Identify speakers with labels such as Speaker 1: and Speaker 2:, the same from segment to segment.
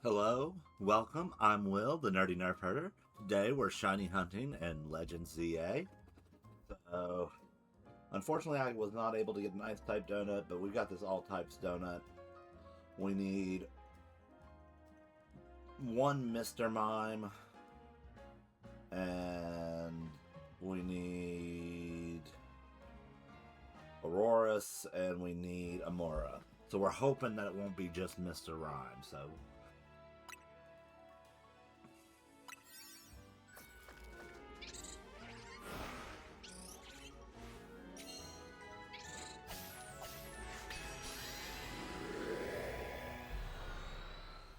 Speaker 1: Hello, welcome. I'm Will, the Nerdy Nerf Herder. Today we're shiny hunting in Legends ZA. So, unfortunately, I was not able to get an ice type donut, but we got this all types donut. We need one Mr. Mime, and we need Aurorus, and we need Amora. So we're hoping that it won't be just Mr. Rime. So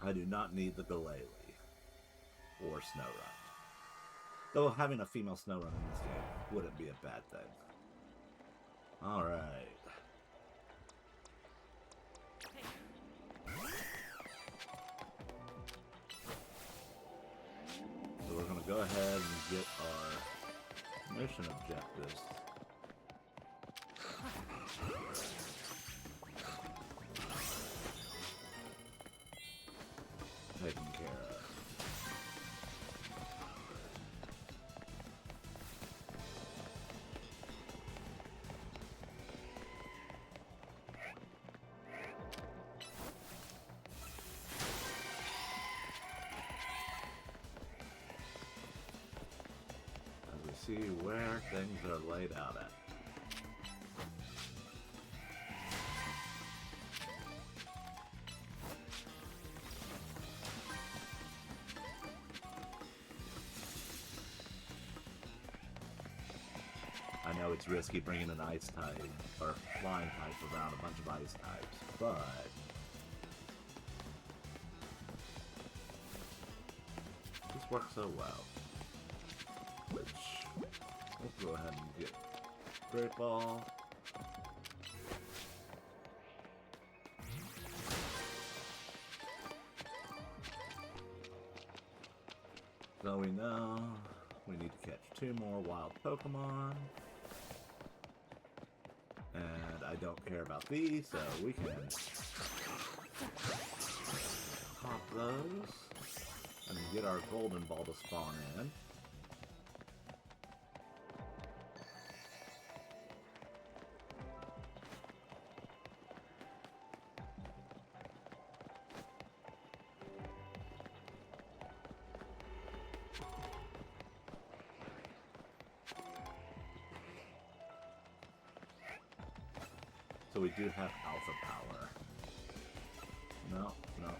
Speaker 1: I do not need the Glalie or Snorunt. Though having a female Snorunt in this game wouldn't be a bad thing. Alright. So we're going to go ahead and get our mission objectives. Taken care of. As we see where things are laid out at. I know it's risky bringing an ice type or flying type around a bunch of ice types, but this works so well. Which let's go ahead and get Great Ball. So we know we need to catch 2 more wild Pokemon. And I don't care about these, so we can pop those and get our golden ball to spawn in. So we do have alpha power. No, no.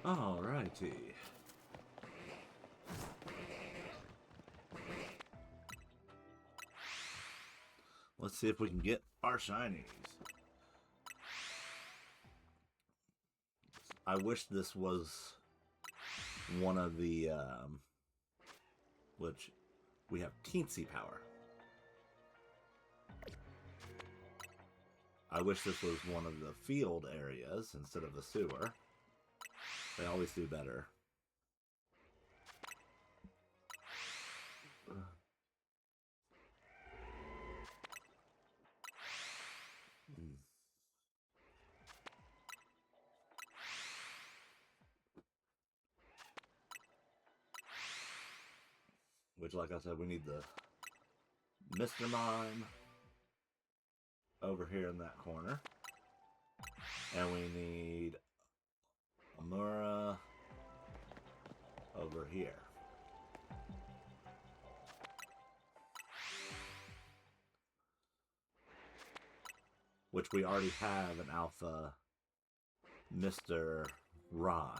Speaker 1: Alrighty. Let's see if we can get our shinies. I wish this was one of the, which we have teensy power. I wish this was one of the field areas instead of the sewer. They always do better. Which, like I said, we need the Mr. Mime over here in that corner. And we need Amura over here. Which we already have an alpha Mr. Rime.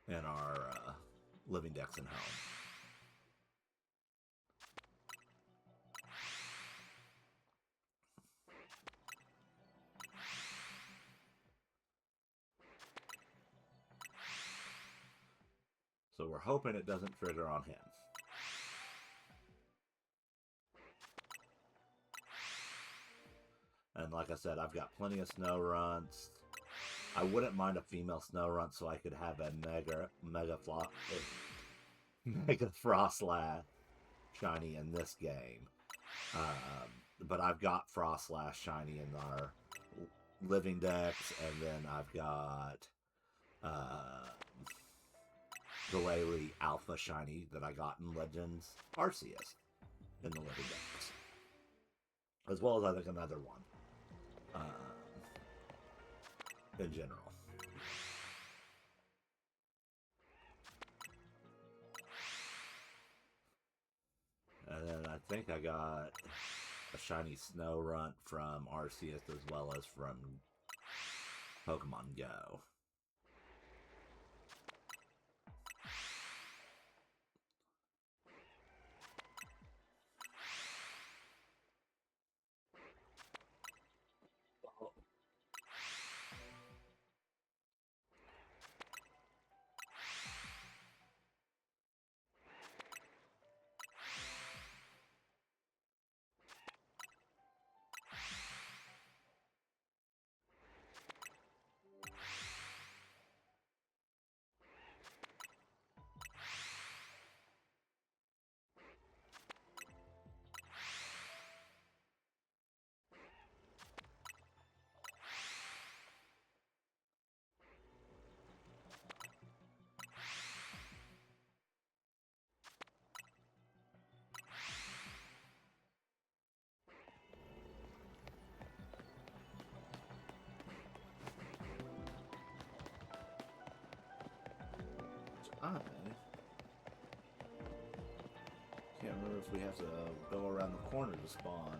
Speaker 1: In our living decks and home. So we're hoping it doesn't trigger on him. And like I said, I've got plenty of Snowrunts. I wouldn't mind a female Snowrunt so I could have a mega Frostlass shiny in this game. But I've got Frostlass shiny in our living decks, and then I've got Galari Alpha shiny that I got in Legends Arceus in the living decks, as well as I think another one in general. And then I think I got a shiny Snowrunt from Arceus as well as from Pokemon Go. I can't remember if we have to go around the corner to spawn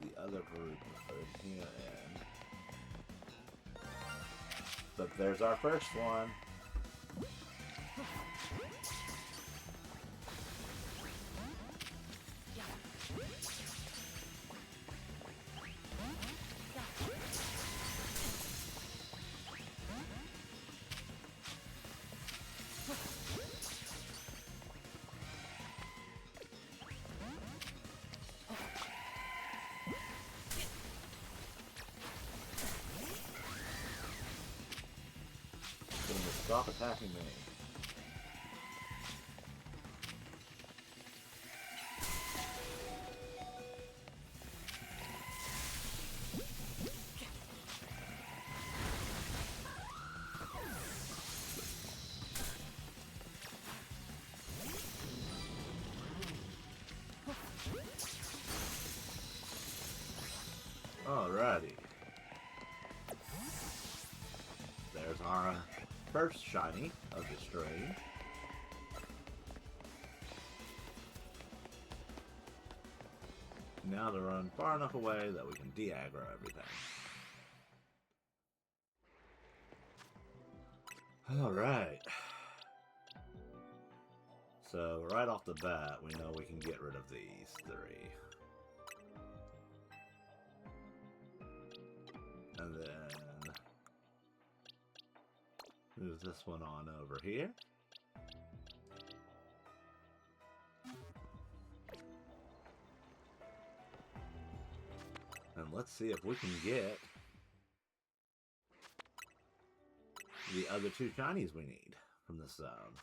Speaker 1: the other group here, but there's our first one. Stop attacking me. Alrighty. There's our first shiny of the stream. Now to run far enough away that we can de-aggro everything. Alright. So right off the bat, we know we can get rid of these three. And then move this one on over here. And let's see if we can get the other two shinies we need from this zone.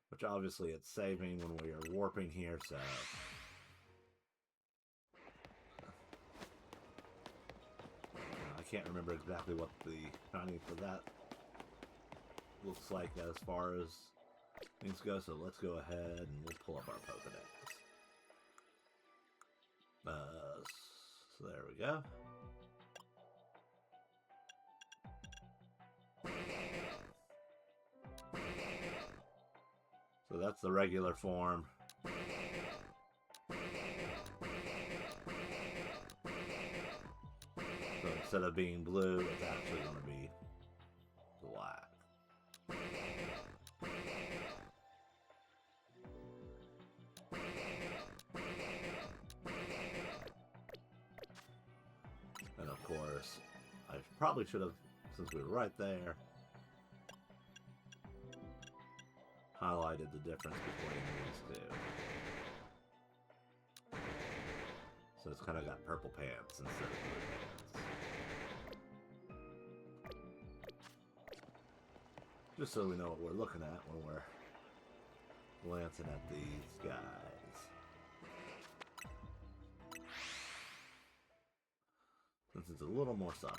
Speaker 1: Which obviously it's saving when we are warping here, so I can't remember exactly what the shiny for that looks like as far as things go, so let's go ahead and we'll pull up our Pokedex. So there we go. So that's the regular form. So instead of being blue, it's actually going to be black. course, I probably should have, since we were right there, highlighted the difference between these two. So it's kind of got purple pants instead of blue pants. Just so we know what we're looking at when we're glancing at these guys. Since it's a little more subtle.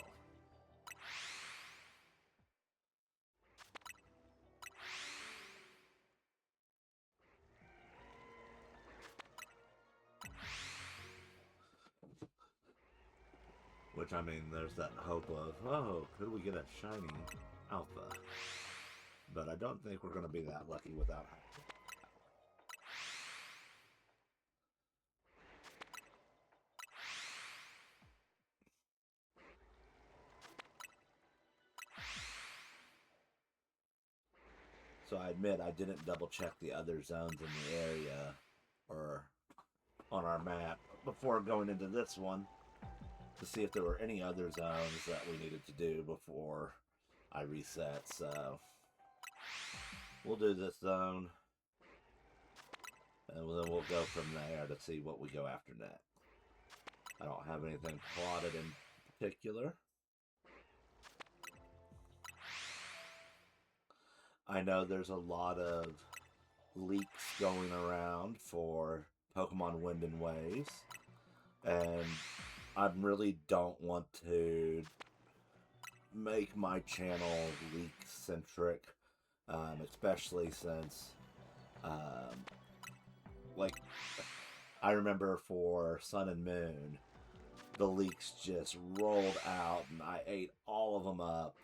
Speaker 1: Which, I mean, there's that hope of, oh, could we get a shiny alpha? But I don't think we're going to be that lucky without having. So I admit I didn't double check the other zones in the area or on our map before going into this one to see if there were any other zones that we needed to do before I reset. So we'll do this zone and then we'll go from there to see what we go after next. I don't have anything plotted in particular. I know there's a lot of leaks going around for Pokemon Wind and Waves, and I really don't want to make my channel leak-centric, especially since, like, I remember for Sun and Moon, the leaks just rolled out, and I ate all of them up.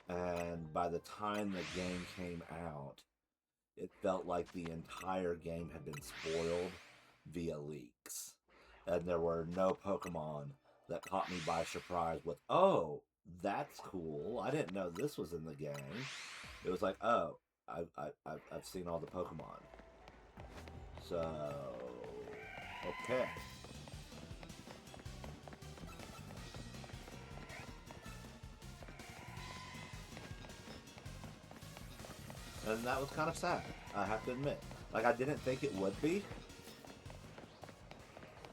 Speaker 1: And by the time the game came out, it felt like the entire game had been spoiled via leaks. And there were no Pokemon that caught me by surprise with, oh, that's cool. I didn't know this was in the game. It was like, oh, I've seen all the Pokemon. So, okay. And that was kind of sad, I have to admit. Like, I didn't think it would be,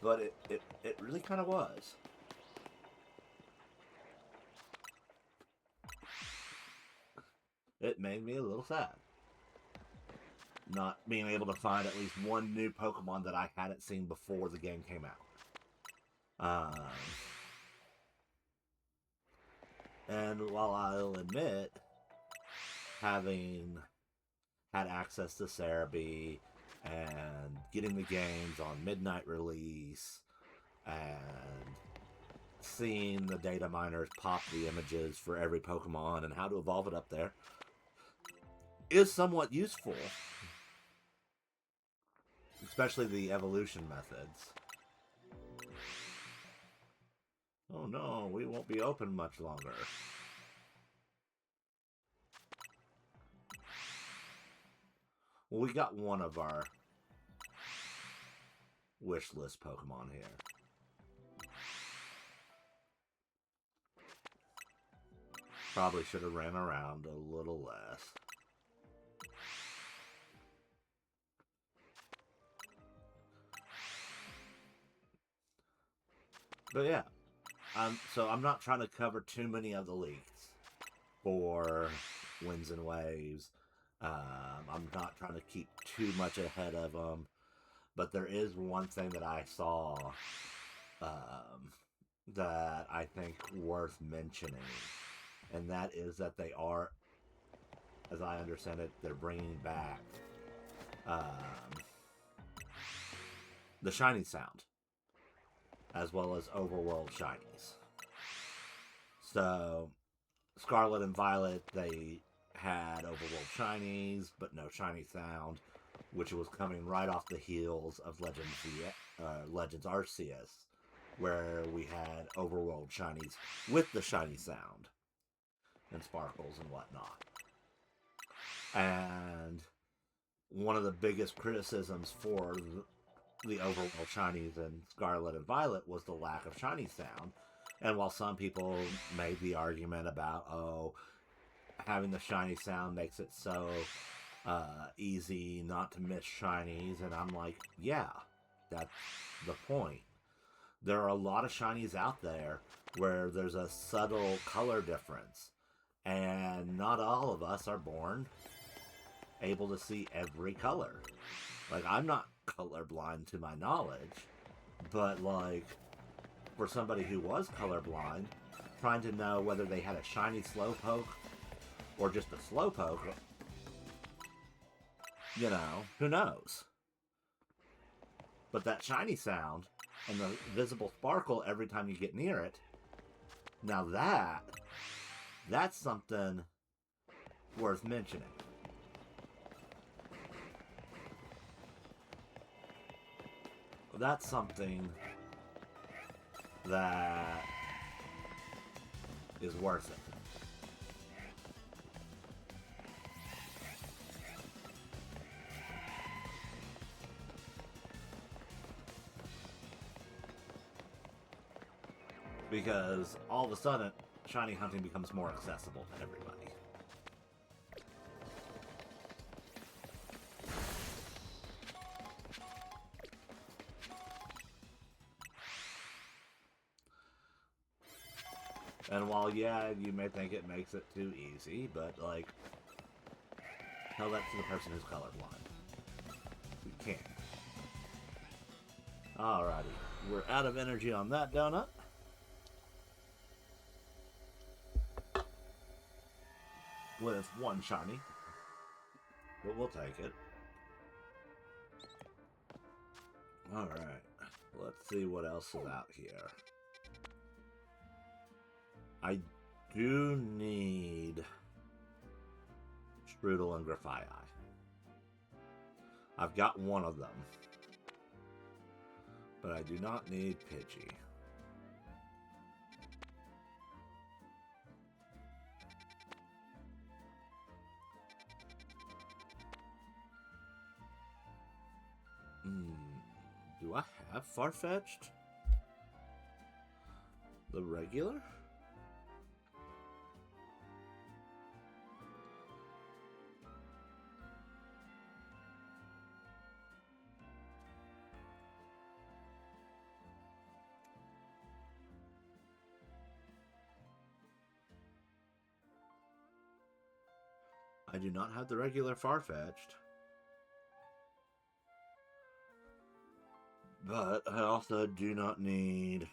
Speaker 1: but it really kind of was. It made me a little sad. Not being able to find at least one new Pokemon that I hadn't seen before the game came out. And while I'll admit, having had access to Cerebi and getting the games on midnight release and seeing the data miners pop the images for every Pokemon and how to evolve it up there is somewhat useful. Especially the evolution methods. Oh no, we won't be open much longer. Well, we got one of our wish list Pokemon here. Probably should have ran around a little less. But yeah, so I'm not trying to cover too many of the leaks for Winds and Waves. I'm not trying to keep too much ahead of them, but there is one thing that I saw that I think worth mentioning, and that is that they are, as I understand it, they're bringing back the shiny sound, as well as overworld shinies. So, Scarlet and Violet, they had overworld shinies, but no shiny sound, which was coming right off the heels of Legends Arceus, where we had overworld shinies with the shiny sound and sparkles and whatnot. And one of the biggest criticisms for the overworld shinies in Scarlet and Violet was the lack of shiny sound, And while some people made the argument about, oh, having the shiny sound makes it so easy not to miss shinies, and I'm like, yeah, that's the point. There are a lot of shinies out there where there's a subtle color difference, and not all of us are born able to see every color. Like, I'm not colorblind to my knowledge, but like, for somebody who was colorblind, trying to know whether they had a shiny Slowpoke or just a Slowpoke, you know, who knows? But that shiny sound and the visible sparkle every time you get near it, now that's something worth mentioning. That's something that is worth it. Because all of a sudden, shiny hunting becomes more accessible to everybody. And while, yeah, you may think it makes it too easy, but, like, tell that to the person who's colorblind. We can't. Alrighty. We're out of energy on that donut. With one shiny. But we'll take it. Alright. Let's see what else is out here. I do need Strudel and Grafaiai. I've got one of them. But I do not need Pidgey. Do I have Farfetch'd? The regular? I do not have the regular Farfetch'd. But I also do not need...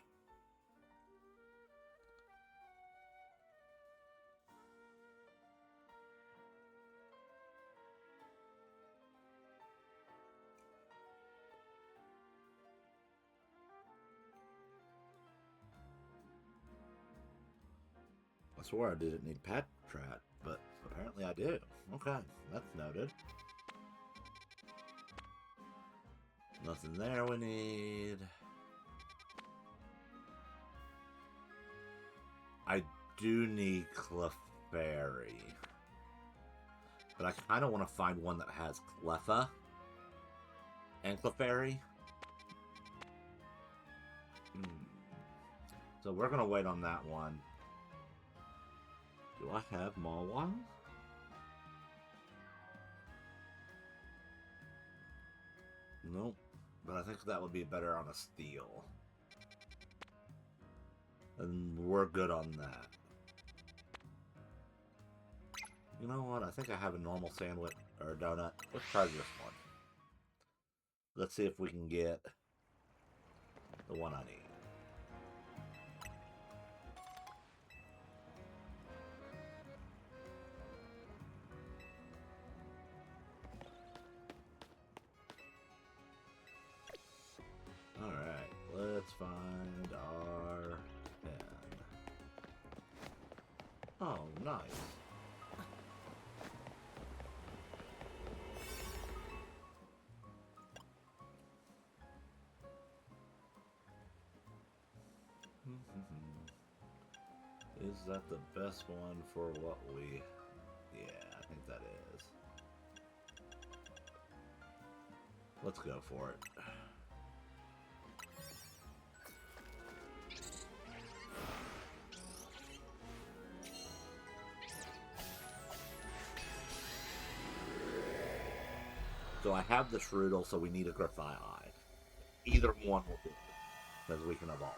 Speaker 1: I swore I didn't need Patrat, but apparently I do. Okay, that's noted. Nothing there we need. I do need Clefairy. But I kind of want to find one that has Cleffa and Clefairy. So we're going to wait on that one. Do I have Mawile? Nope. But I think that would be better on a steel. And we're good on that. You know what? I think I have a normal sandwich or a donut. Let's try this one. Let's see if we can get the one I need. Alright, let's find our pen. Oh, nice. Is that the best one for what we... Yeah, I think that is. Let's go for it. So I have the Shroodle, so we need a Grafai. Either one will do, because we can evolve.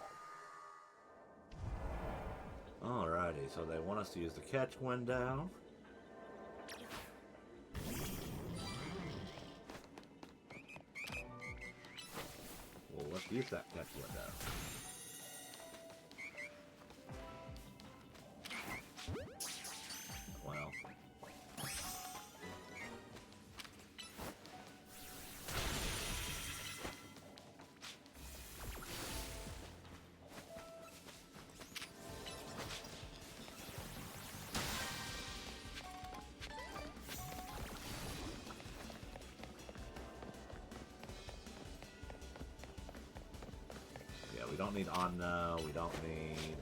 Speaker 1: Alrighty, so they want us to use the catch window. Well, let's use that catch window. Well. We don't need Anno, we don't need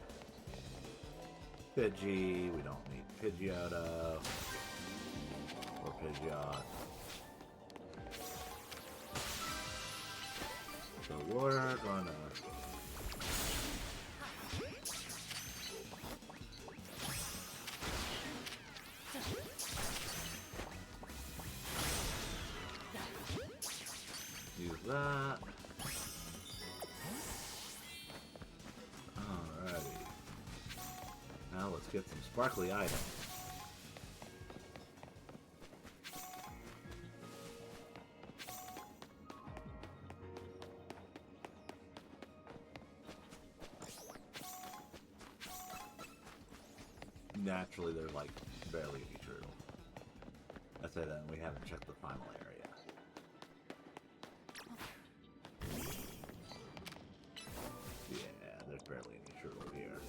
Speaker 1: Pidgey, we don't need Pidgeotto or Pidgeot. So we're gonna use that. Now let's get some sparkly items. Naturally, there's like barely any turtle. I say that, and we haven't checked the final area. Yeah, there's barely any turtle here.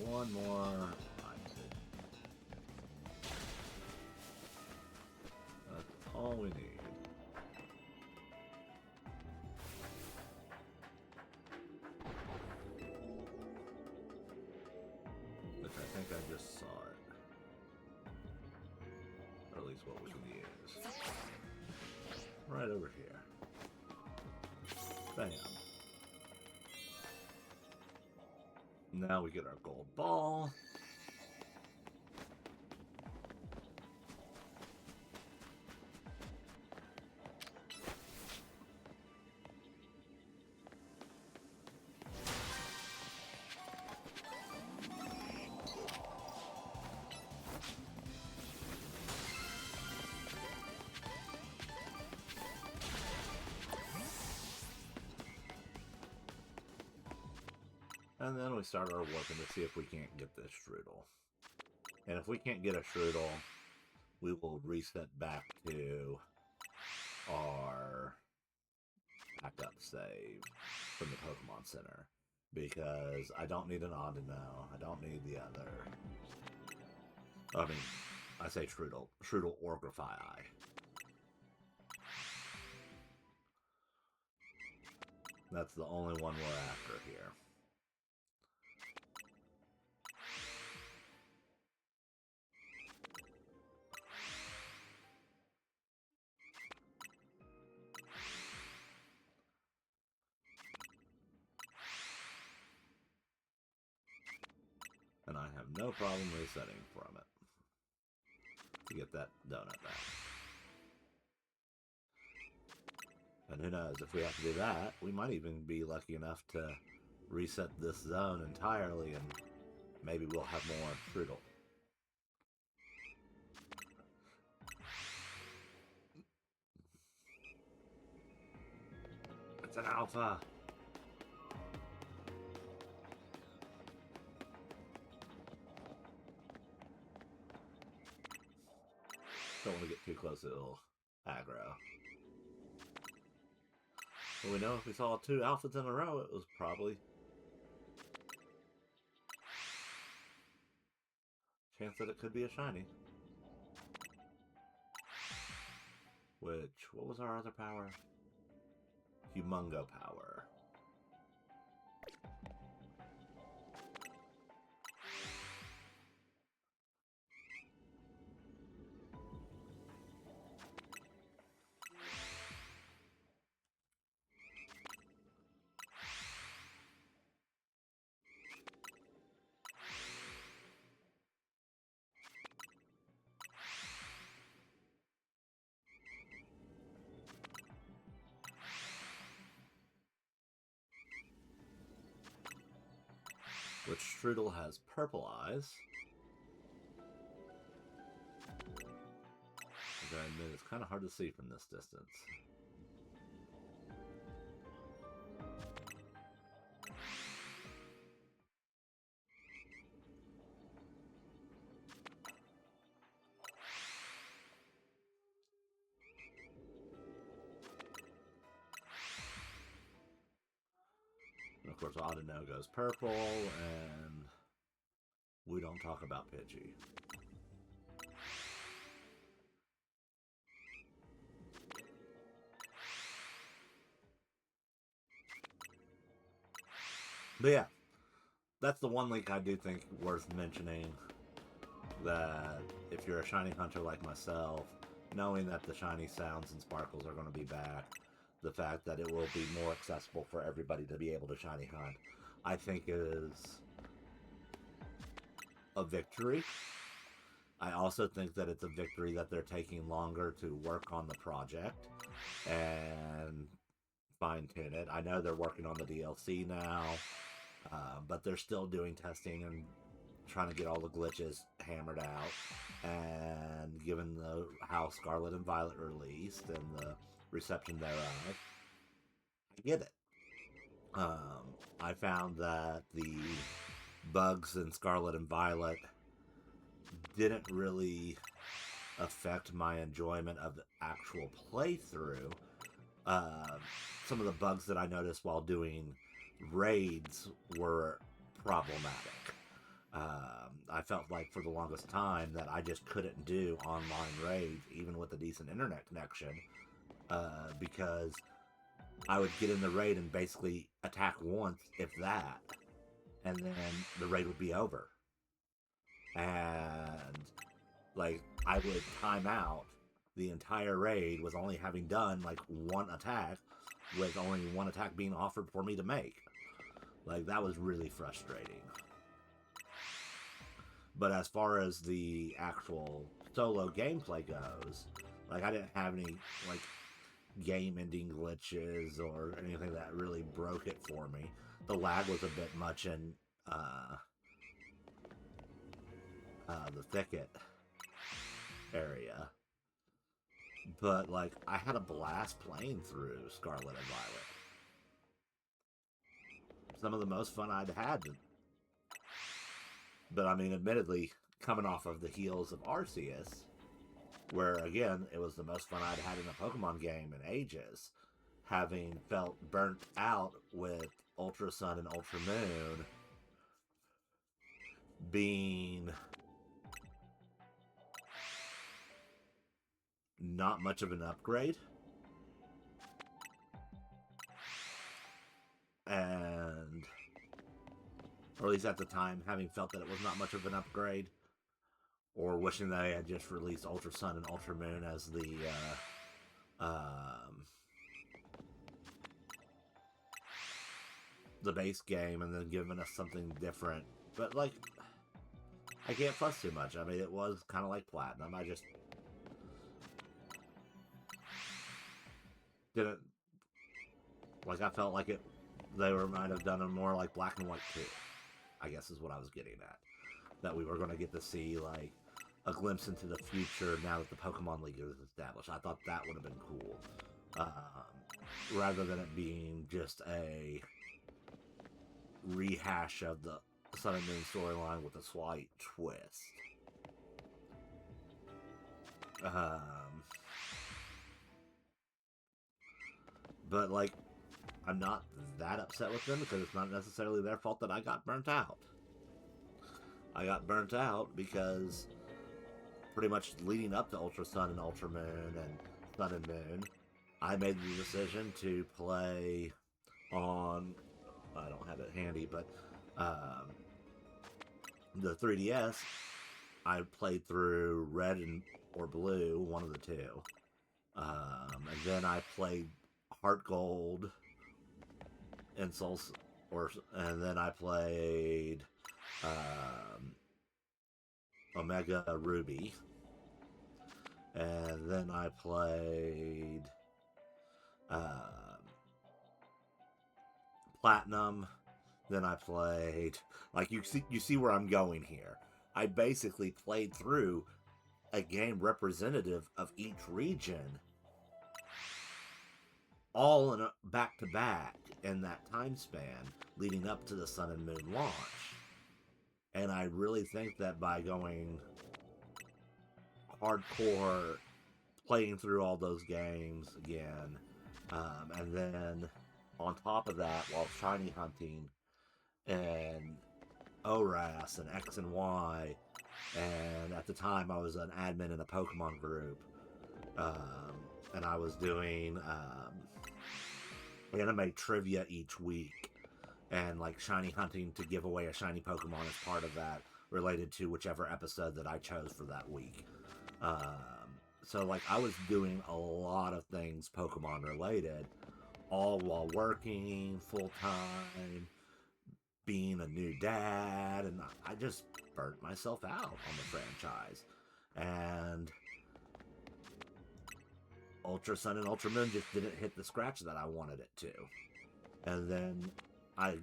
Speaker 1: One more. That's all we need. Which I think I just saw it. Or at least what we can use. Right over here. Bam. Now we get our gold ball. And then we start our working to see if we can't get this Shroodle. And if we can't get a Shroodle, we will reset back to our backup save from the Pokemon Center. Because I don't need an Audino, I don't need the other. I mean, I say Shroodle or Grafai. That's the only one we're after here. And I have no problem resetting from it to get that donut back. And who knows, if we have to do that, we might even be lucky enough to reset this zone entirely and maybe we'll have more Shroodle. It's an alpha! Don't want to get too close, it'll aggro. But we know if we saw 2 alphas in a row, it was probably... chance that it could be a shiny. Which, what was our other power? Humongo power. Which Strudel has purple eyes. I gotta admit, it's kind of hard to see from this distance. And of course, Audino goes purple, and we don't talk about Pidgey. But yeah, that's the one link I do think worth mentioning, that if you're a shiny hunter like myself, knowing that the shiny sounds and sparkles are going to be back, the fact that it will be more accessible for everybody to be able to shiny hunt, I think is a victory. I also think that it's a victory that they're taking longer to work on the project and fine-tune it. I know they're working on the DLC now, but they're still doing testing and trying to get all the glitches hammered out. And given how Scarlet and Violet released and the reception thereof, I get it. I found that the bugs in Scarlet and Violet didn't really affect my enjoyment of the actual playthrough. Some of the bugs that I noticed while doing raids were problematic. I felt like for the longest time that I just couldn't do online raids, even with a decent internet connection, because I would get in the raid and basically attack once, if that, and then the raid would be over. And, like, I would time out the entire raid with only having done, like, one attack, with only one attack being offered for me to make. Like, that was really frustrating. But as far as the actual solo gameplay goes, like, I didn't have any, like, game-ending glitches or anything that really broke it for me. The lag was a bit much in the thicket area. But, like, I had a blast playing through Scarlet and Violet. Some of the most fun I'd had. But, I mean, admittedly, coming off of the heels of Arceus, where, again, it was the most fun I'd had in a Pokemon game in ages, having felt burnt out with Ultra Sun and Ultra Moon being not much of an upgrade. And, or at least at the time, having felt that it was not much of an upgrade, or wishing that I had just released Ultra Sun and Ultra Moon as the base game, and then giving us something different. But, like, I can't fuss too much. I mean, it was kind of like Platinum. I just didn't, like, I felt like they might have done it more like Black and White 2, I guess is what I was getting at. That we were going to get to see, like, a glimpse into the future now that the Pokemon League is established. I thought that would have been cool. Rather than it being just a rehash of the Sun and Moon storyline with a slight twist. Um, but like, I'm not that upset with them because it's not necessarily their fault that I got burnt out. I got burnt out because pretty much leading up to Ultra Sun and Ultra Moon and Sun and Moon, I made the decision to play on. I don't have it handy, but um, the 3DS. I played through Red and or Blue, one of the two, and then I played Heart Gold and and then I played um, Omega Ruby, and then I played um, Platinum. Then I played like you see where I'm going here. I basically played through a game representative of each region, all in a back to back in that time span leading up to the Sun and Moon launch. And I really think that by going hardcore, playing through all those games again, and then on top of that, while shiny hunting and ORAS and X and Y, and at the time I was an admin in a Pokemon group, and I was doing anime trivia each week, and like shiny hunting to give away a shiny Pokemon as part of that, related to whichever episode that I chose for that week. So like I was doing a lot of things Pokemon related, all while working full time, being a new dad, and I just burnt myself out on the franchise. And Ultra Sun and Ultra Moon just didn't hit the scratch that I wanted it to. And then I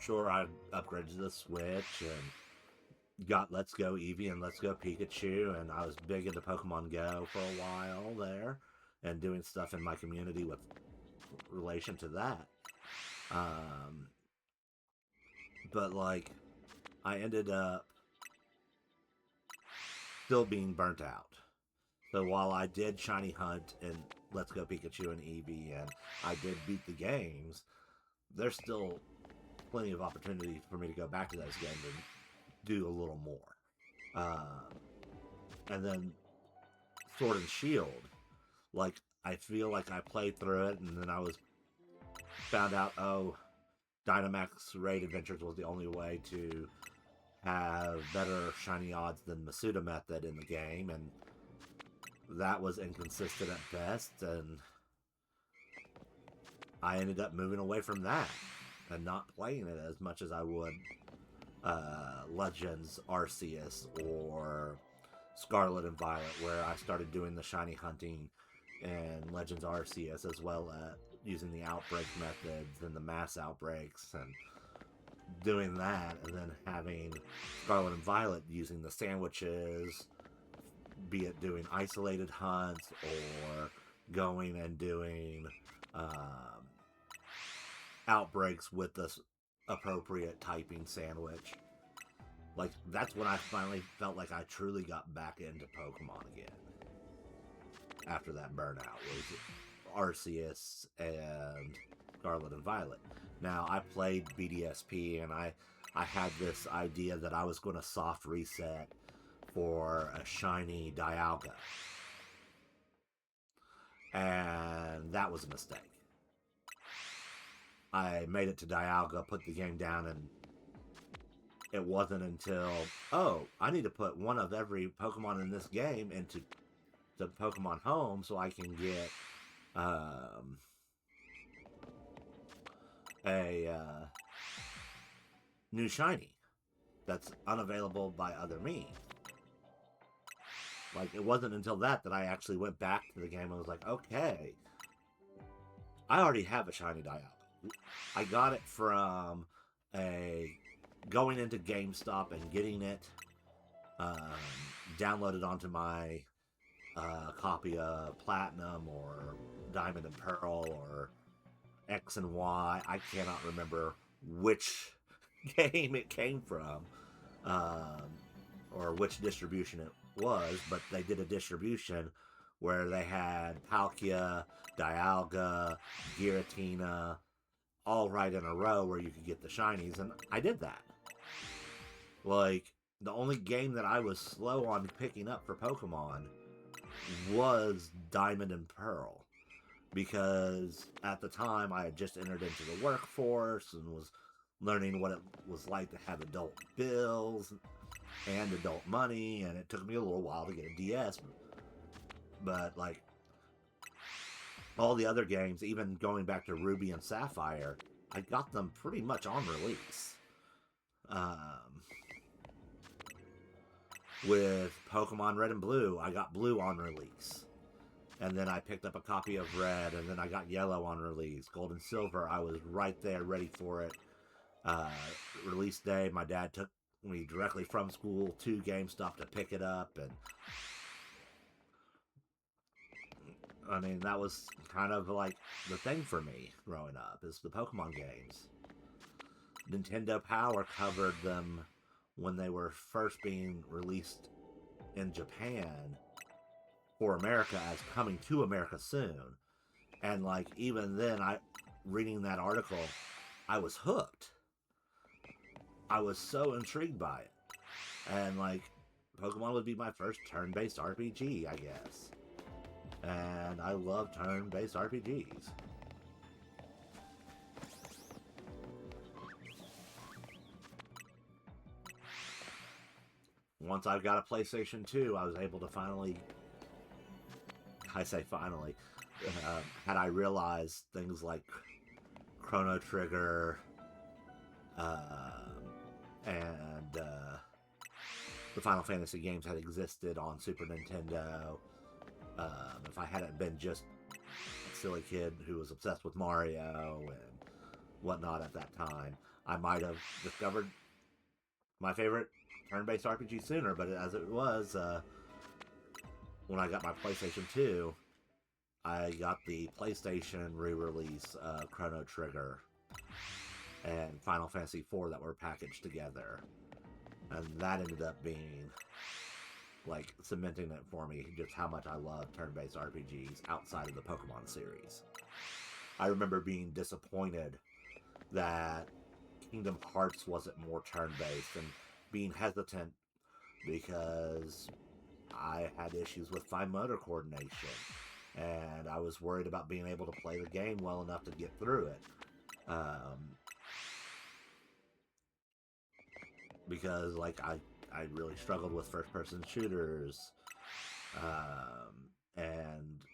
Speaker 1: upgraded to the Switch and got Let's Go Eevee and Let's Go Pikachu, and I was big into Pokemon Go for a while there, and doing stuff in my community with relation to that. But like, I ended up still being burnt out. So while I did shiny hunt and Let's Go Pikachu and Eevee, and I did beat the games, there's still plenty of opportunity for me to go back to those games and do a little more. And then Sword and Shield, like I feel like I played through it, and then I was found out, oh, Dynamax Raid Adventures was the only way to have better shiny odds than Masuda Method in the game, and that was inconsistent at best, and I ended up moving away from that and not playing it as much as I would Legends Arceus or Scarlet and Violet, where I started doing the shiny hunting and Legends Arceus, as well as using the outbreak methods and the mass outbreaks, and doing that, and then having Scarlet and Violet using the sandwiches, be it doing isolated hunts or going and doing outbreaks with the appropriate typing sandwich. Like, that's when I finally felt like I truly got back into Pokemon again. After that burnout was Arceus and Scarlet and Violet. Now, I played BDSP, and I had this idea that I was going to soft reset for a shiny Dialga. And that was a mistake. I made it to Dialga, put the game down, and it wasn't until, oh, I need to put one of every Pokemon in this game into the Pokemon Home so I can get a new shiny that's unavailable by other means. Like, it wasn't until that I actually went back to the game and was like, okay, I already have a shiny Dialga. I got it from going into GameStop and getting it downloaded onto my copy of Platinum or Diamond and Pearl or X and Y. I cannot remember which game it came from, or which distribution was, but they did a distribution where they had Palkia, Dialga, Giratina, all right in a row where you could get the shinies, and I did that. Like, the only game that I was slow on picking up for Pokemon was Diamond and Pearl. Because at the time I had just entered into the workforce and was learning what it was like to have adult bills and adult money, and it took me a little while to get a DS. But, like, all the other games, even going back to Ruby and Sapphire, I got them pretty much on release. With Pokemon Red and Blue, I got Blue on release. And then I picked up a copy of Red, and then I got Yellow on release. Gold and Silver, I was right there, ready for it. Release day, my dad took me directly from school to GameStop to pick it up, and I mean, that was kind of like the thing for me growing up, is the Pokemon games. Nintendo Power covered them when they were first being released in Japan for America as coming to America soon. And, like, even then, reading that article, I was hooked. I was so intrigued by it. And, like, Pokemon would be my first turn-based RPG, I guess. And I love turn-based RPGs. Once I got a PlayStation 2, I was able to finally... I say finally. Had I realized things like Chrono Trigger and the Final Fantasy games had existed on Super Nintendo. If I hadn't been just a silly kid who was obsessed with Mario and whatnot at that time, I might have discovered my favorite turn-based RPG sooner. But as it was, when I got my PlayStation 2, I got the PlayStation re-release of Chrono Trigger and Final Fantasy IV that were packaged together. And that ended up being, like, cementing it for me, just how much I love turn-based RPGs outside of the Pokemon series. I remember being disappointed that Kingdom Hearts wasn't more turn-based, and being hesitant because I had issues with fine motor coordination, and I was worried about being able to play the game well enough to get through it. Because, like, I really struggled with first-person shooters. And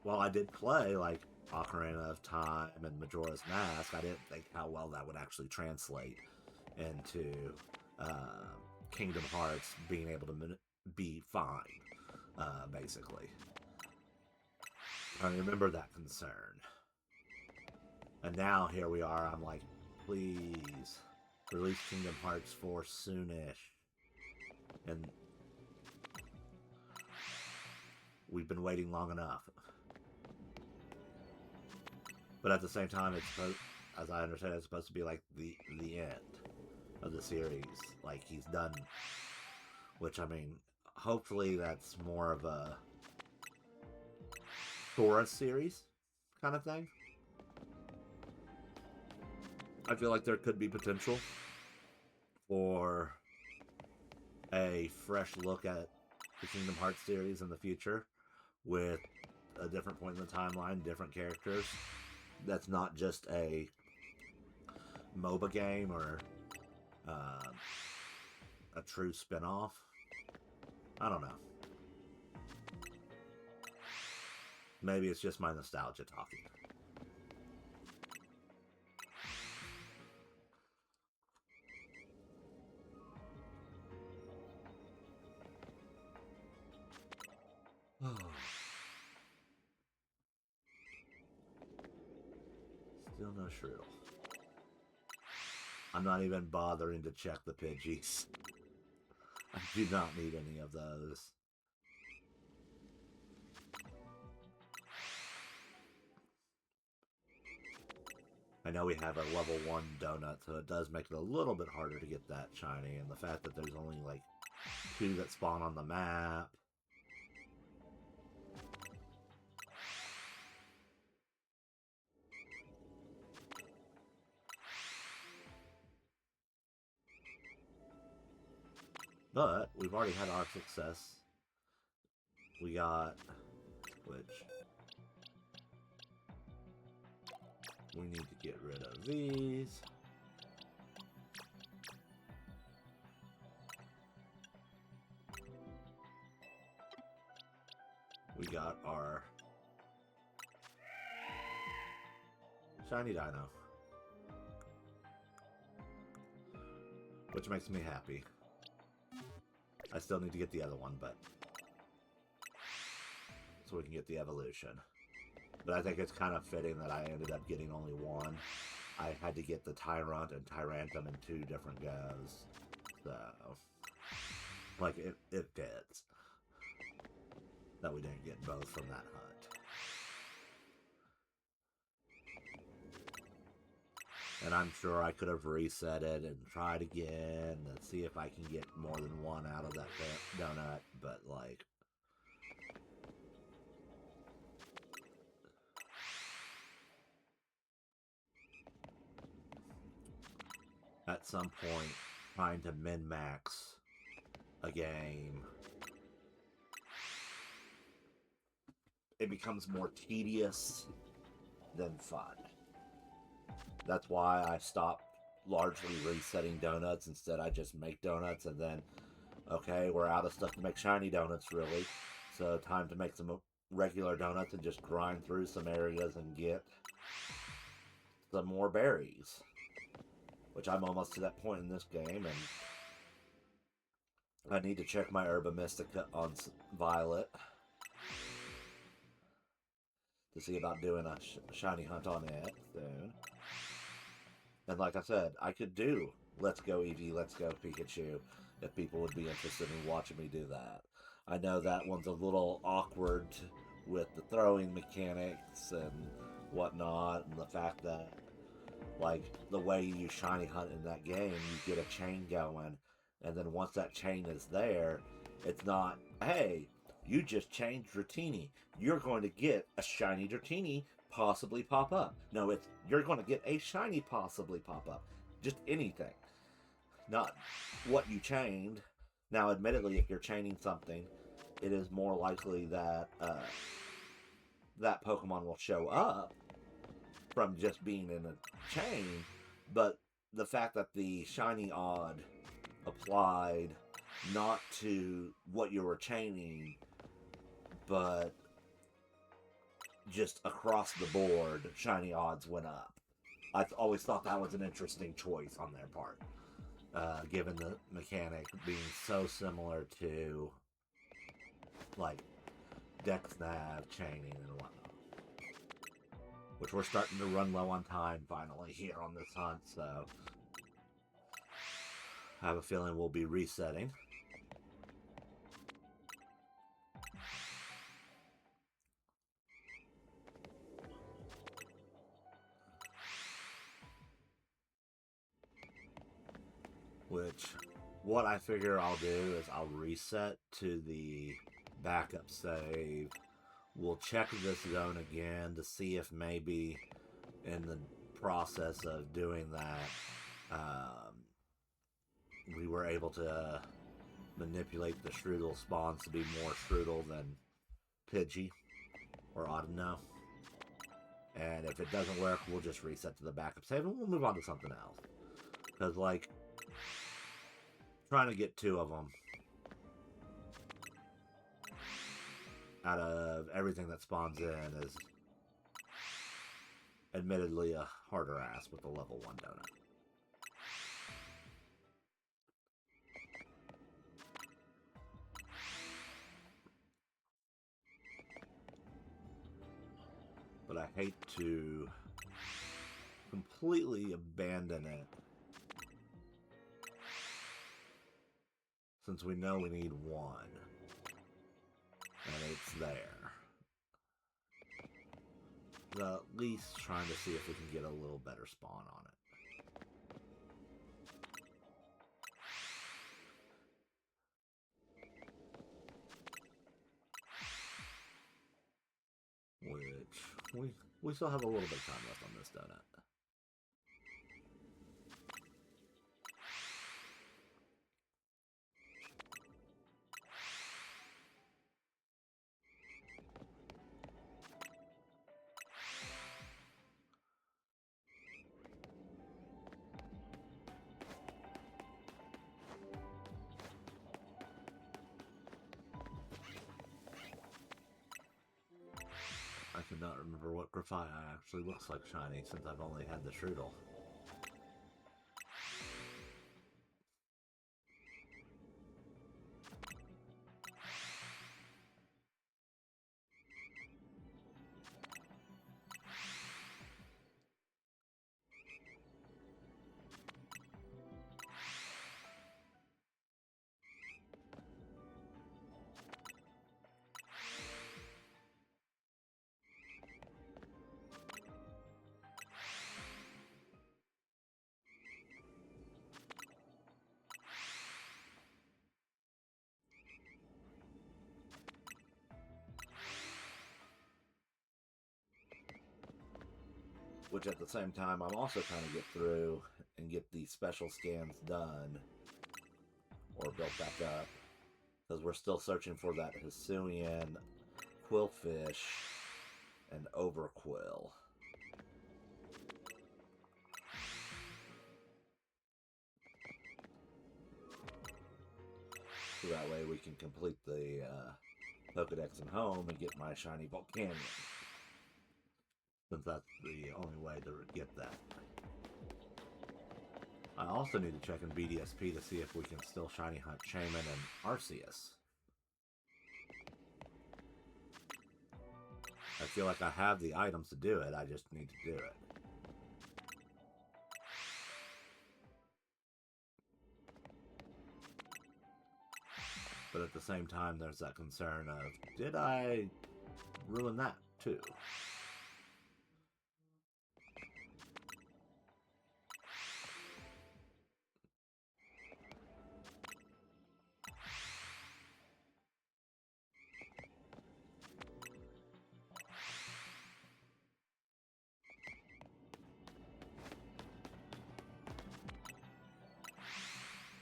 Speaker 1: while I did play, like, Ocarina of Time and Majora's Mask, I didn't think how well that would actually translate into Kingdom Hearts being able to be fine, basically. I remember that concern. And now, here we are, I'm like, please, release Kingdom Hearts 4 soonish. And we've been waiting long enough. But at the same time, it's supposed, as I understand, it's supposed to be like the end of the series. Like, he's done. Which, I mean, hopefully that's more of a Sora series kind of thing. I feel like there could be potential for a fresh look at the Kingdom Hearts series in the future with a different point in the timeline, different characters. That's not just a MOBA game or a true spin-off. I don't know. Maybe it's just my nostalgia talking. Still no Shrill. I'm not even bothering to check the Pidgeys. I do not need any of those. I know we have a level 1 donut, so it does make it a little bit harder to get that shiny, and the fact that there's only like 2 that spawn on the map. But we've already had our success. We got, which we need to get rid of these. We got our shiny dino, which makes me happy. I still need to get the other one, but so we can get the evolution. But I think it's kind of fitting that I ended up getting only one. I had to get the Tyrunt and Tyrantum in 2 different goes. So, like, it fits that we didn't get both from that hunt. And I'm sure I could have reset it and tried again and see if I can get more than one out of that donut, but like, at some point, trying to min-max a game, it becomes more tedious than fun. That's why I stopped largely resetting donuts. Instead, I just make donuts and then, okay, we're out of stuff to make shiny donuts, really. So time to make some regular donuts and just grind through some areas and get some more berries. Which I'm almost to that point in this game, and I need to check my Herba Mystica on Violet to see about doing a shiny hunt on it soon. And like I said, I could do Let's Go Eevee, Let's Go Pikachu, if people would be interested in watching me do that. I know that one's a little awkward with the throwing mechanics and whatnot, and the fact that, like, the way you shiny hunt in that game, you get a chain going, and then once that chain is there, it's not, hey, you just changed Dratini, you're going to get a shiny Dratini possibly pop up. No, it's you're going to get a shiny possibly pop up. Just anything. Not what you chained. Now, admittedly, if you're chaining something, it is more likely that that Pokemon will show up from just being in a chain, but the fact that the shiny odd applied not to what you were chaining, but just across the board, shiny odds went up. I've always thought that was an interesting choice on their part, given the mechanic being so similar to, like, Dex Nav chaining and whatnot. Which we're starting to run low on time finally here on this hunt, so I have a feeling we'll be resetting. Which, what I figure I'll do is I'll reset to the backup save. We'll check this zone again to see if maybe in the process of doing that, we were able to manipulate the Strudel spawns to be more Strudel than Pidgey or Audino. And if it doesn't work, we'll just reset to the backup save and we'll move on to something else. Because, like, trying to get 2 of them out of everything that spawns in is admittedly a harder ass with a level 1 donut. But I hate to completely abandon it, since we know we need 1. And it's there. So at least trying to see if we can get a little better spawn on it. We still have a little bit of time left on this donut. I cannot remember what Grafia actually looks like shiny since I've only had the Strudel. Which at the same time, I'm also trying to get through and get these special scans done or built back up. Because we're still searching for that Hisuian, Quillfish, and Overquill. So that way we can complete the Pokedex and home and get my shiny Volcanion. Since that's the only way to get that. I also need to check in BDSP to see if we can still shiny hunt Shaman and Arceus. I feel like I have the items to do it, I just need to do it. But at the same time, there's that concern of, did I ruin that too?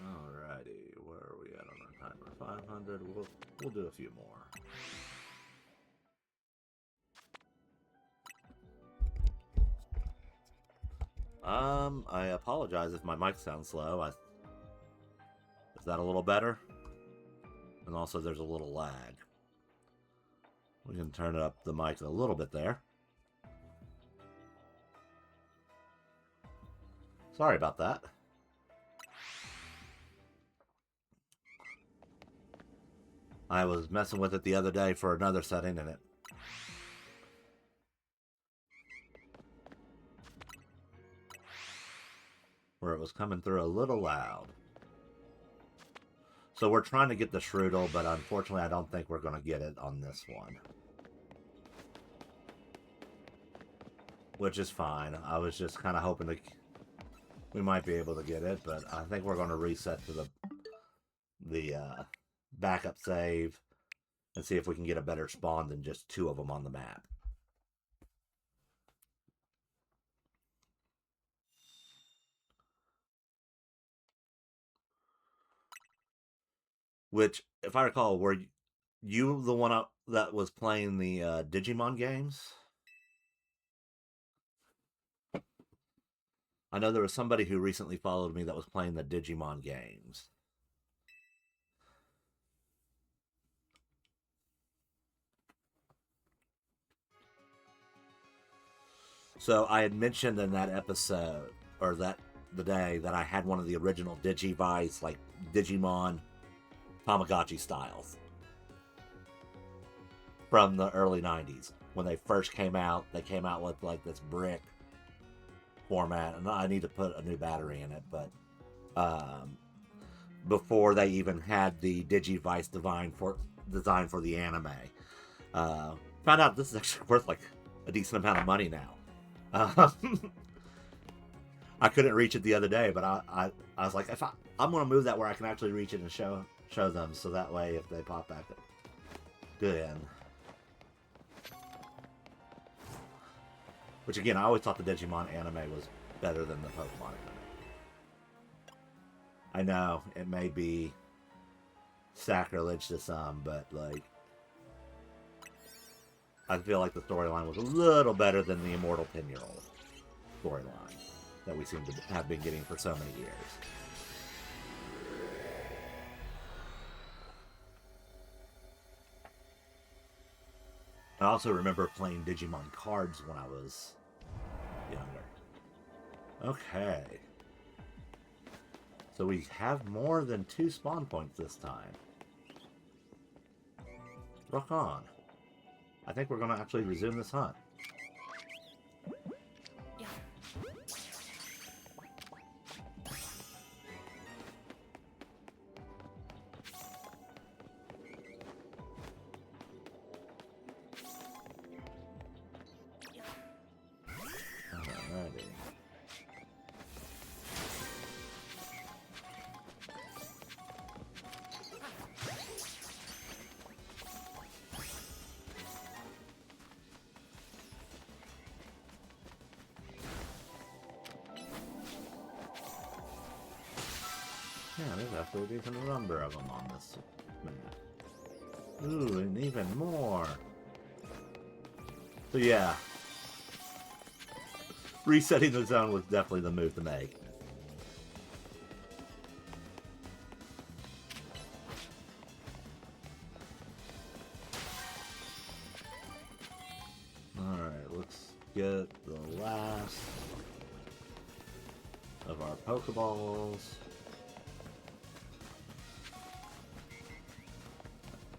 Speaker 1: Alrighty, where are we at on our timer? 500. We'll do a few more. I apologize if my mic sounds slow. Is that a little better? And also there's a little lag. We can turn up the mic a little bit there. Sorry about that. I was messing with it the other day for another setting and it where it was coming through a little loud. So we're trying to get the Strudel, but unfortunately I don't think we're going to get it on this one. Which is fine. I was just kind of hoping we might be able to get it, but I think we're going to reset to the backup save and see if we can get a better spawn than just 2 of them on the map. Which, if I recall, were you the one that was playing the Digimon games? I know there was somebody who recently followed me that was playing the Digimon games. So I had mentioned in that episode, or the day, that I had one of the original Digivice, like Digimon Tamagotchi styles from the early 90s. When they first came out, they came out with like this brick format, and I need to put a new battery in it, but before they even had the Digivice design for the anime. Found out this is actually worth like a decent amount of money now. I couldn't reach it the other day, but I was like, I'm going to move that where I can actually reach it and show them, so that way if they pop back in. Which, again, I always thought the Digimon anime was better than the Pokemon anime. I know, it may be sacrilege to some, but, like, I feel like the storyline was a little better than the Immortal 10-year-old storyline that we seem to have been getting for so many years. I also remember playing Digimon cards when I was younger. Okay. So we have more than 2 spawn points this time. Rock on. I think we're going to actually resume this hunt.
Speaker 2: Yeah.
Speaker 1: Alrighty. Yeah, there's actually a decent number of them on this map. Ooh, and even more. So yeah, resetting the zone was definitely the move to make. Alright, let's get the last of our Pokeballs.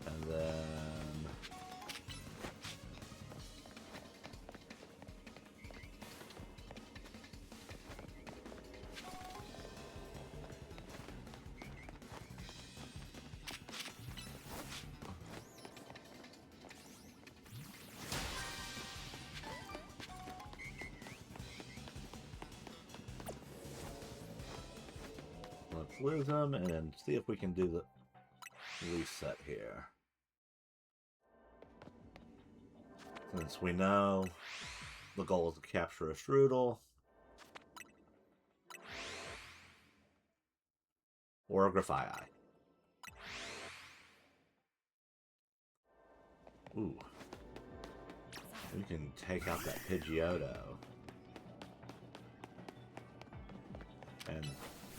Speaker 1: And then... let's lose them and see if we can do the reset here. Since we know the goal is to capture a Strudel or a Grafaiai. Ooh. We can take out that Pidgeotto. And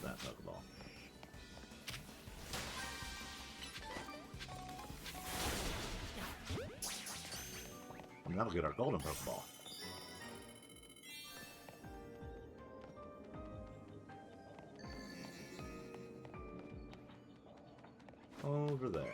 Speaker 1: that Pokeball. And that'll get our golden Pokeball. Over there.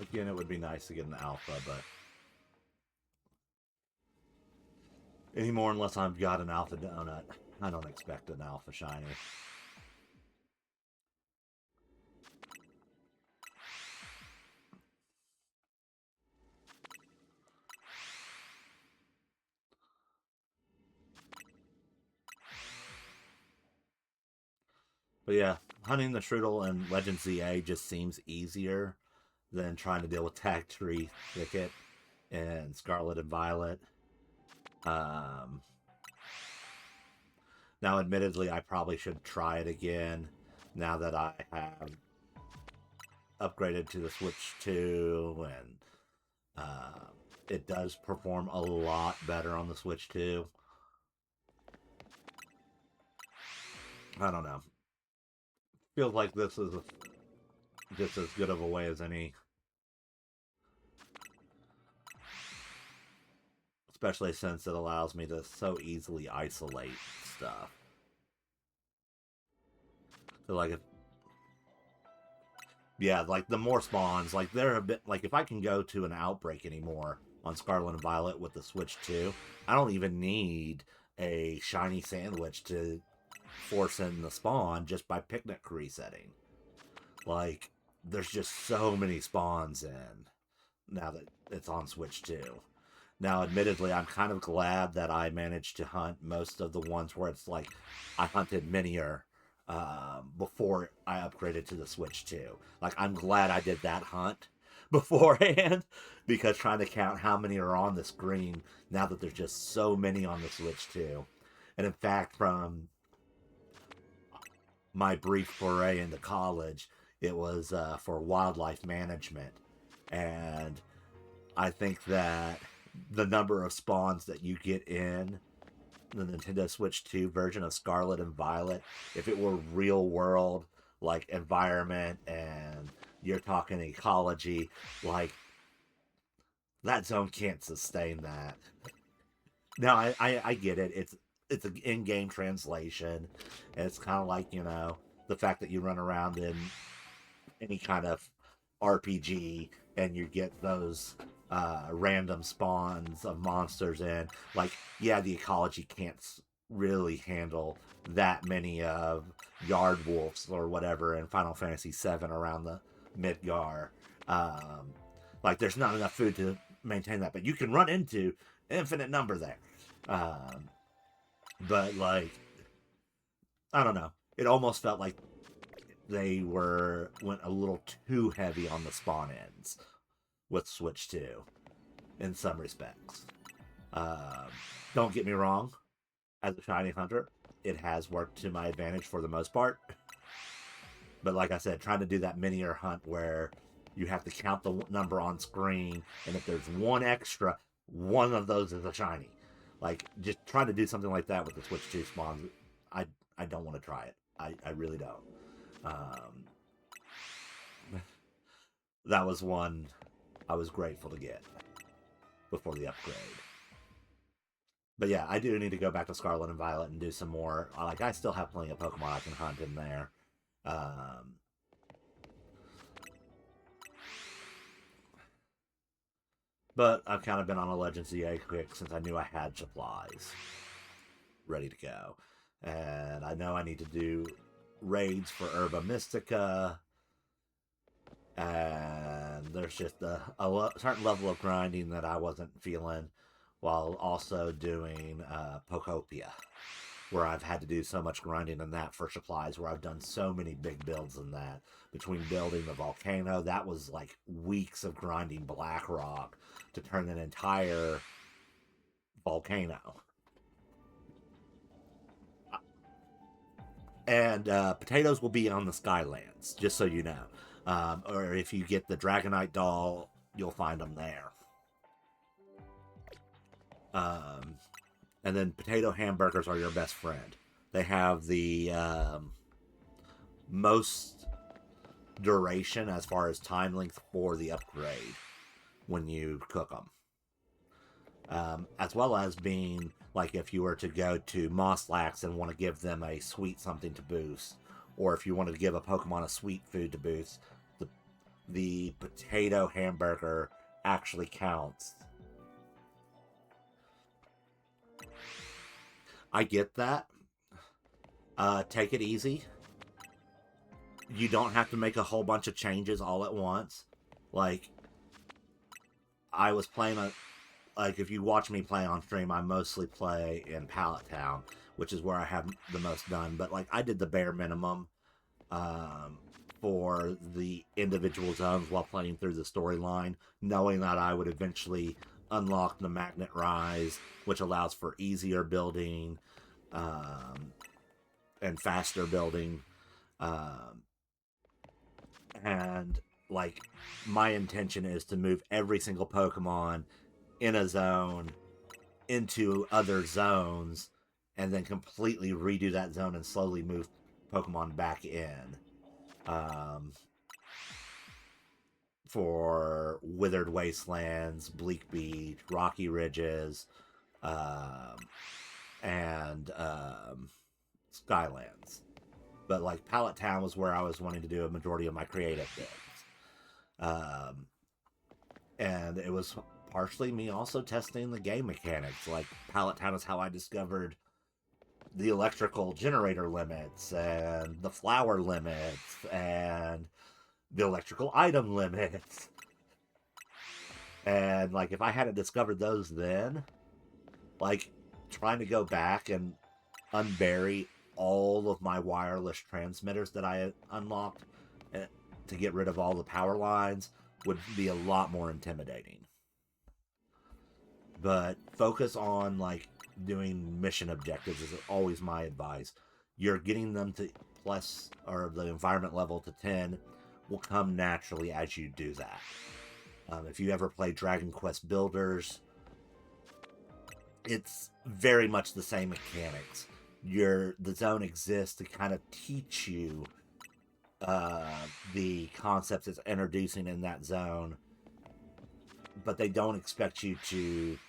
Speaker 1: Again, it would be nice to get an alpha, but anymore unless I've got an alpha donut. I don't expect an alpha shiny. But yeah, hunting the Strudel and Legend ZA just seems easier than trying to deal with Tag Tree Thicket and Scarlet and Violet. Now, admittedly, I probably should try it again now that I have upgraded to the Switch 2, and it does perform a lot better on the Switch 2. I don't know. Feels like this is just as good of a way as any. Especially since it allows me to so easily isolate stuff. So like, yeah, like the more spawns, like they're a bit, like if I can go to an Outbreak anymore on Scarlet and Violet with the Switch 2, I don't even need a shiny sandwich to force in the spawn just by Picnic resetting. Like, there's just so many spawns in now that it's on Switch 2. Now, admittedly, I'm kind of glad that I managed to hunt most of the ones where it's like I hunted Minior before I upgraded to the Switch 2. Like, I'm glad I did that hunt beforehand because trying to count how many are on the screen now that there's just so many on the Switch 2. And in fact, from my brief foray into college, it was for wildlife management. And I think that the number of spawns that you get in the Nintendo Switch 2 version of Scarlet and Violet, if it were real world, like environment and you're talking ecology, like that zone can't sustain that. Now I get it. It's an in-game translation. And it's kind of like, the fact that you run around in any kind of RPG and you get those random spawns of monsters in. Like, yeah, the ecology can't really handle that many of yard wolves or whatever in Final Fantasy VII around the Midgar. Um, like, there's not enough food to maintain that, but you can run into infinite number there. Um, but like, I don't know. It almost felt like they went a little too heavy on the spawn ends with Switch 2 in some respects. Um, don't get me wrong, as a shiny hunter, it has worked to my advantage for the most part. But like I said, trying to do that miniature hunt where you have to count the number on screen, and if there's one extra, one of those is a shiny. Like, just trying to do something like that with the Switch 2 spawns, I don't want to try it. I really don't. Um, that was one I was grateful to get before the upgrade. But yeah, I do need to go back to Scarlet and Violet and do some more. Like, I still have plenty of Pokemon I can hunt in there. Um, but I've kind of been on a Legends EA kick since I knew I had supplies ready to go. And I know I need to do raids for Herba Mystica. And there's just a certain level of grinding that I wasn't feeling while also doing Pokopia, where I've had to do so much grinding in that for supplies, where I've done so many big builds in that. Between building the volcano, that was like weeks of grinding black rock to turn an entire volcano. And potatoes will be on the Skylands, just so you know. Or if you get the Dragonite doll, you'll find them there. And then potato hamburgers are your best friend. They have the most duration as far as time length for the upgrade when you cook them. As well as being like if you were to go to Mosslax and want to give them a sweet something to boost, or if you wanted to give a Pokemon a sweet food to boost, the potato hamburger actually counts. I get that. Take it easy. You don't have to make a whole bunch of changes all at once. Like, I was playing like, if you watch me play on stream, I mostly play in Pallet Town, which is where I have the most done. But like, I did the bare minimum for the individual zones while playing through the storyline, knowing that I would eventually unlock the Magnet Rise, which allows for easier building and faster building. And like, my intention is to move every single Pokemon in a zone into other zones and then completely redo that zone and slowly move Pokemon back in. For Withered Wastelands, Bleak Beach, Rocky Ridges, and Skylands. But like, Pallet Town was where I was wanting to do a majority of my creative builds. And it was partially me also testing the game mechanics. Like, Pallet Town is how I discovered the electrical generator limits and the flower limits and the electrical item limits. And, like, if I hadn't discovered those then, like, trying to go back and unbury all of my wireless transmitters that I had unlocked to get rid of all the power lines would be a lot more intimidating. But focus on, like, doing mission objectives is always my advice. You're getting them to plus, or the environment level to 10 will come naturally as you do that. If you ever play Dragon Quest Builders, it's very much the same mechanics. The zone exists to kind of teach you the concepts it's introducing in that zone, but they don't expect you to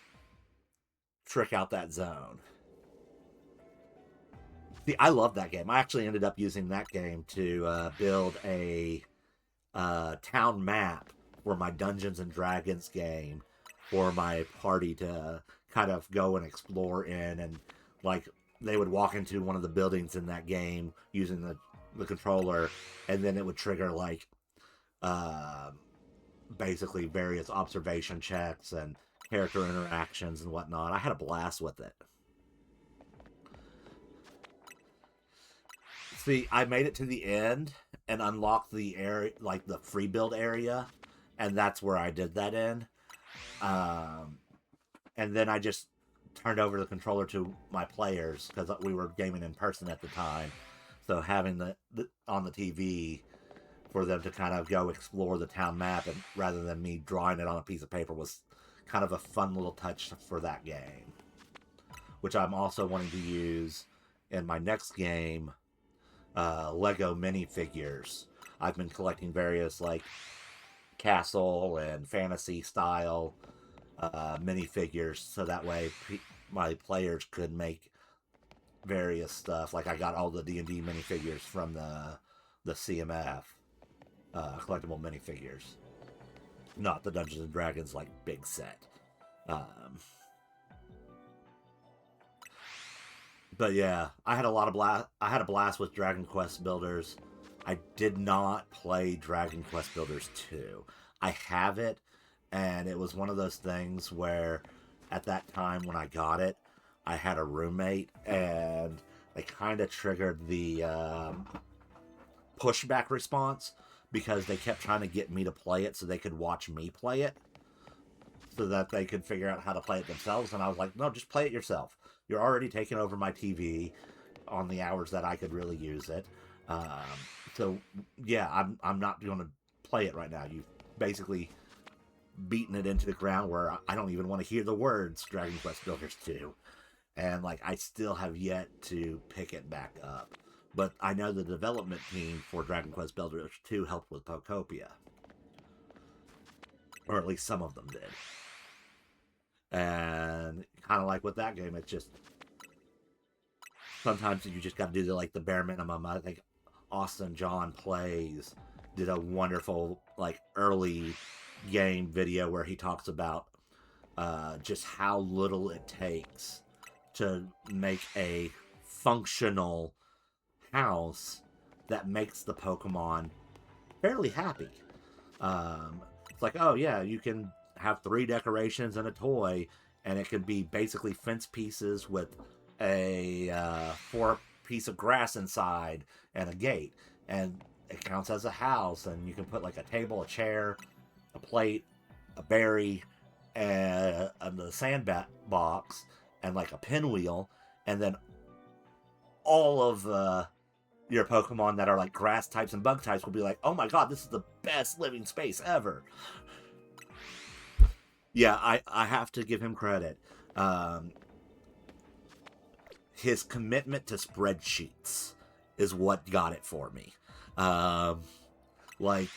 Speaker 1: trick out that zone. See, I love that game. I actually ended up using that game to build a town map for my Dungeons and Dragons game for my party to kind of go and explore in, and like they would walk into one of the buildings in that game using the controller, and then it would trigger like basically various observation checks and character interactions and whatnot. I had a blast with it. See, I made it to the end and unlocked the area, like the free build area, and that's where I did that in. And then I just turned over the controller to my players because we were gaming in person at the time. So having the on the TV for them to kind of go explore the town map, and rather than me drawing it on a piece of paper, was kind of a fun little touch for that game, which I'm also wanting to use in my next game, Lego minifigures. I've been collecting various like castle and fantasy style minifigures, so that way my players could make various stuff. Like I got all the D&D minifigures from the CMF collectible minifigures, not the Dungeons and Dragons like big set. But yeah, I had a blast with Dragon Quest Builders. I did not play Dragon Quest Builders 2. I have it, and it was one of those things where at that time when I got it, I had a roommate, and they kind of triggered the pushback response because they kept trying to get me to play it so they could watch me play it, so that they could figure out how to play it themselves. And I was like, no, just play it yourself. You're already taking over my TV on the hours that I could really use it. So yeah, I'm not going to play it right now. You've basically beaten it into the ground where I don't even want to hear the words Dragon Quest Builders 2. And like I still have yet to pick it back up. But I know the development team for Dragon Quest Builders 2 helped with Pokopia. Or at least some of them did. And kind of like with that game, it's just sometimes you just got to do the bare minimum. I think Austin John Plays did a wonderful like early game video where he talks about just how little it takes to make a functional house that makes the Pokemon fairly happy. It's like, oh yeah, you can have 3 decorations and a toy, and it can be basically fence pieces with a 4 piece of grass inside and a gate, and it counts as a house. And you can put like a table, a chair, a plate, a berry, and the sandbox, and like a pinwheel, and then all of your Pokemon that are like grass types and bug types will be like, oh my god, this is the best living space ever. Yeah, I have to give him credit. His commitment to spreadsheets is what got it for me. Like,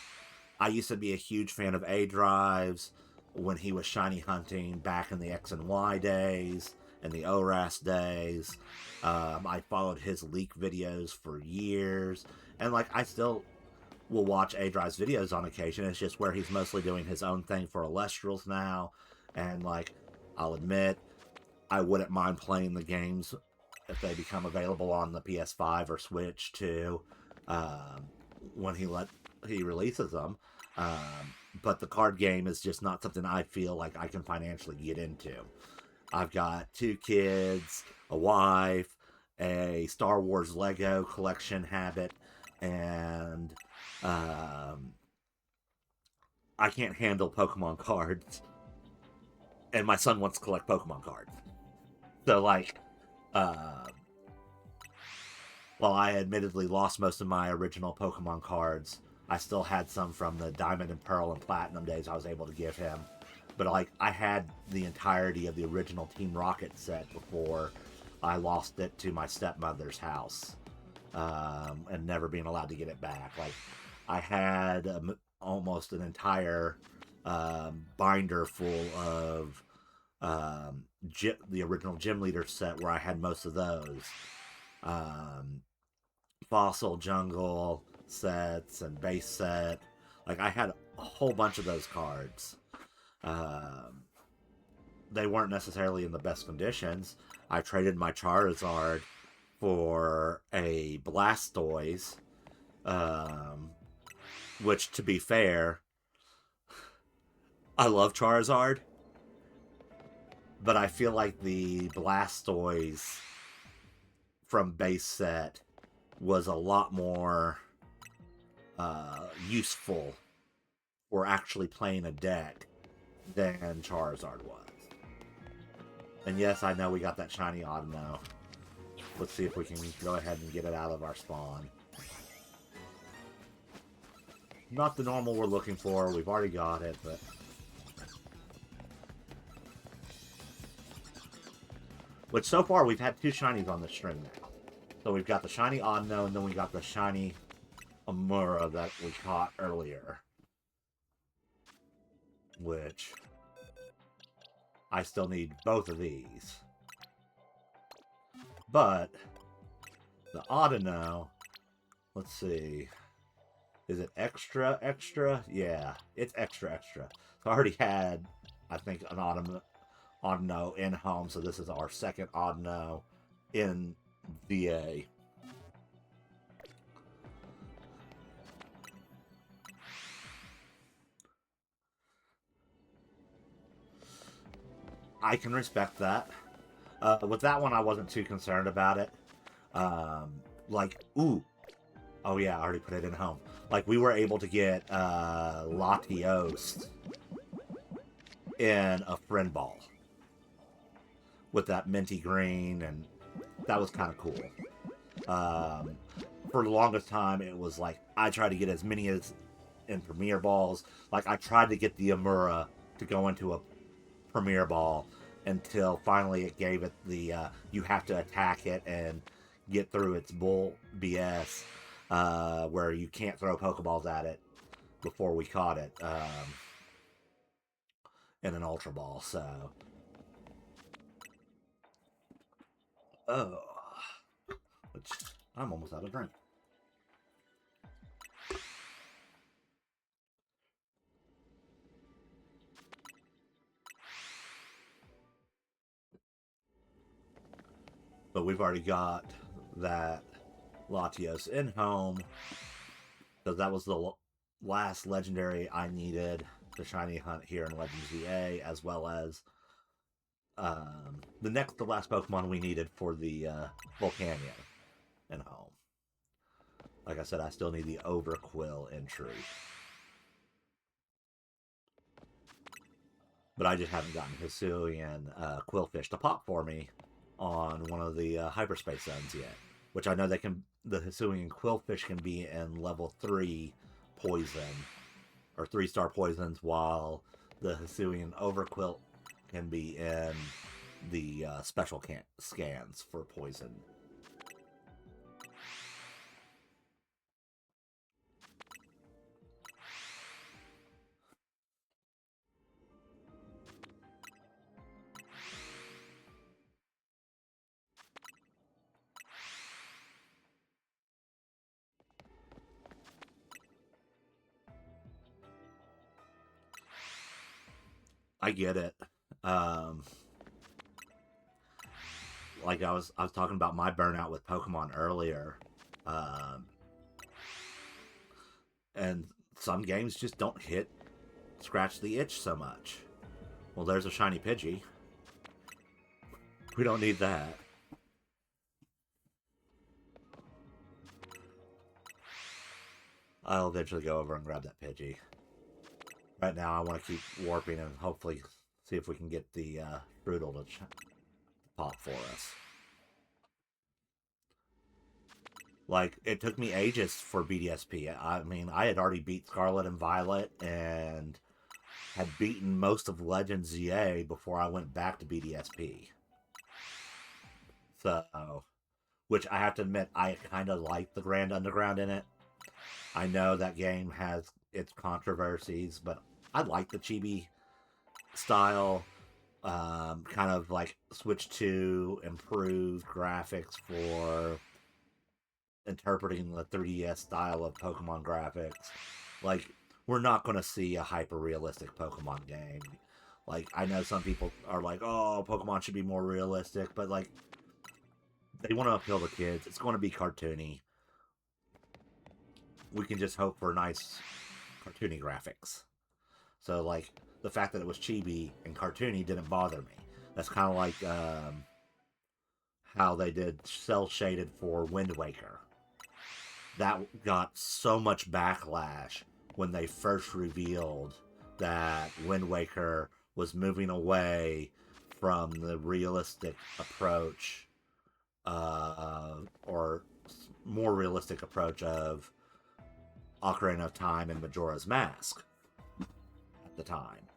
Speaker 1: I used to be a huge fan of A-Drives when he was shiny hunting back in the X and Y days and the ORAS days. I followed his leak videos for years, and like I still will watch A-Drive's videos on occasion. It's just where he's mostly doing his own thing for Elestrals now, and like I'll admit, I wouldn't mind playing the games if they become available on the PS5 or Switch too. When he he releases them. But the card game is just not something I feel like I can financially get into. I've got 2 kids, a wife, a Star Wars Lego collection habit, and um, I can't handle Pokemon cards. And my son wants to collect Pokemon cards. So, like, uh, while I admittedly lost most of my original Pokemon cards, I still had some from the Diamond and Pearl and Platinum days I was able to give him. But like I had the entirety of the original Team Rocket set before I lost it to my stepmother's house, and never being allowed to get it back. Like I had almost an entire binder full of the original Gym Leader set where I had most of those. Um, Fossil Jungle sets and base set. Like I had a whole bunch of those cards. Um, they weren't necessarily in the best conditions. I traded my Charizard for a Blastoise, um, which, to be fair, I love Charizard, but I feel like the Blastoise from base set was a lot more useful for actually playing a deck than Charizard was. And yes, I know we got that shiny Audino. Let's see if we can go ahead and get it out of our spawn. Not the normal we're looking for. We've already got it, but... Which, so far, we've had 2 shinies on the string now. So we've got the shiny Audino, and then we got the shiny Amura that we caught earlier. Which... I still need both of these. But... the Audino... Let's see... Is it extra? Yeah, it's extra. So I already had, I think, an Audino in home, so this is our second Audino in VA. I can respect that. With that one, I wasn't too concerned about it. Ooh. Oh yeah, I already put it in home. Like, we were able to get Latios in a friend ball with that minty green, and that was kind of cool. For the longest time, it was like I tried to get as many as in Premier Balls. Like, I tried to get the Amura to go into a Premier Ball until finally it gave it the you have to attack it and get through its bull BS. Where you can't throw Pokeballs at it before we caught it in an Ultra Ball. So, which I'm almost out of drink. But we've already got that Latios in home, because that was the last legendary I needed to shiny hunt here in Legends VA, as well as the last Pokemon we needed for the Volcanion in home. Like I said, I still need the Overquill entry. But I just haven't gotten Hisuian Quillfish to pop for me on one of the hyperspace zones yet. Which I know they can. The Hisuian Quillfish can be in level 3 poison, or 3-star poisons, while the Hisuian Overquill can be in the special scans for poison. I get it. Like I was talking about my burnout with Pokemon earlier. And some games just don't scratch the itch so much. Well, there's a shiny Pidgey. We don't need that. I'll eventually go over and grab that Pidgey. Right now, I want to keep warping and hopefully see if we can get the Strudel to pop for us. Like, it took me ages for BDSP. I mean, I had already beat Scarlet and Violet and had beaten most of Legend ZA before I went back to BDSP. So, which I have to admit, I kind of like the Grand Underground in it. I know that game has its controversies, but I like the chibi style. Kind of like switch to improved graphics for interpreting the 3DS style of Pokemon graphics. Like, we're not going to see a hyper-realistic Pokemon game. Like, I know some people are like, oh, Pokemon should be more realistic, but, like, they want to appeal to kids. It's going to be cartoony. We can just hope for nice cartoony graphics. So, like, the fact that it was chibi and cartoony didn't bother me. That's kind of like how they did cel-shaded for Wind Waker. That got so much backlash when they first revealed that Wind Waker was moving away from the realistic approach, or more realistic approach of Ocarina of Time and Majora's Mask at the time.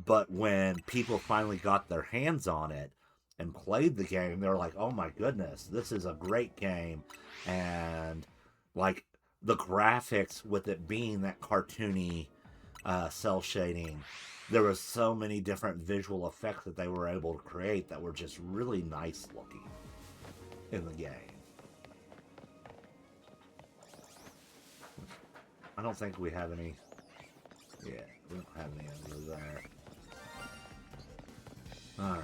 Speaker 1: But when people finally got their hands on it and played the game, they were like, oh my goodness, this is a great game. And like the graphics with it being that cartoony cell shading, there was so many different visual effects that they were able to create that were just really nice looking in the game. I don't think we have any. Yeah, we don't have any over there. Alright.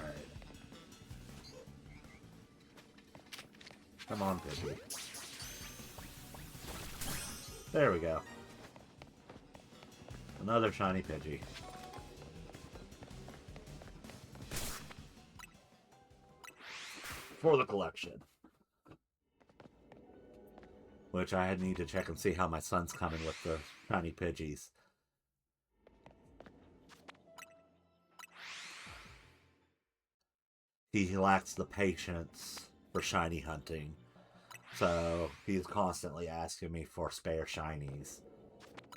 Speaker 1: Come on, Pidgey. There we go. Another shiny Pidgey. For the collection. Which I need to check and see how my son's coming with the shiny Pidgeys. He lacks the patience for shiny hunting. So he's constantly asking me for spare shinies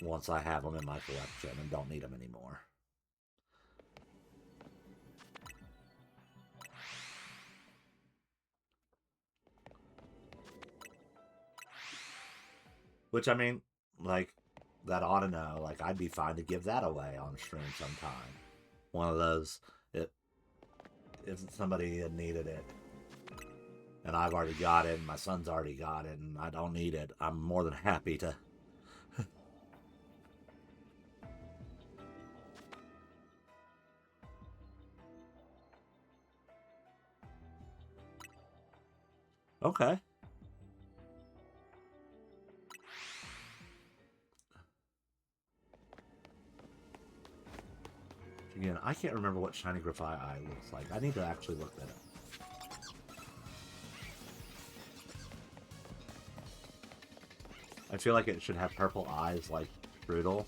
Speaker 1: once I have them in my collection and don't need them anymore. Which, I mean, like, that ought to know. Like, I'd be fine to give that away on stream sometime. One of those, if somebody had needed it, and I've already got it, and my son's already got it, and I don't need it, I'm more than happy to. Okay. Again, I can't remember what shiny Grafai looks like. I need to actually look that up. I feel like it should have purple eyes like Strudel.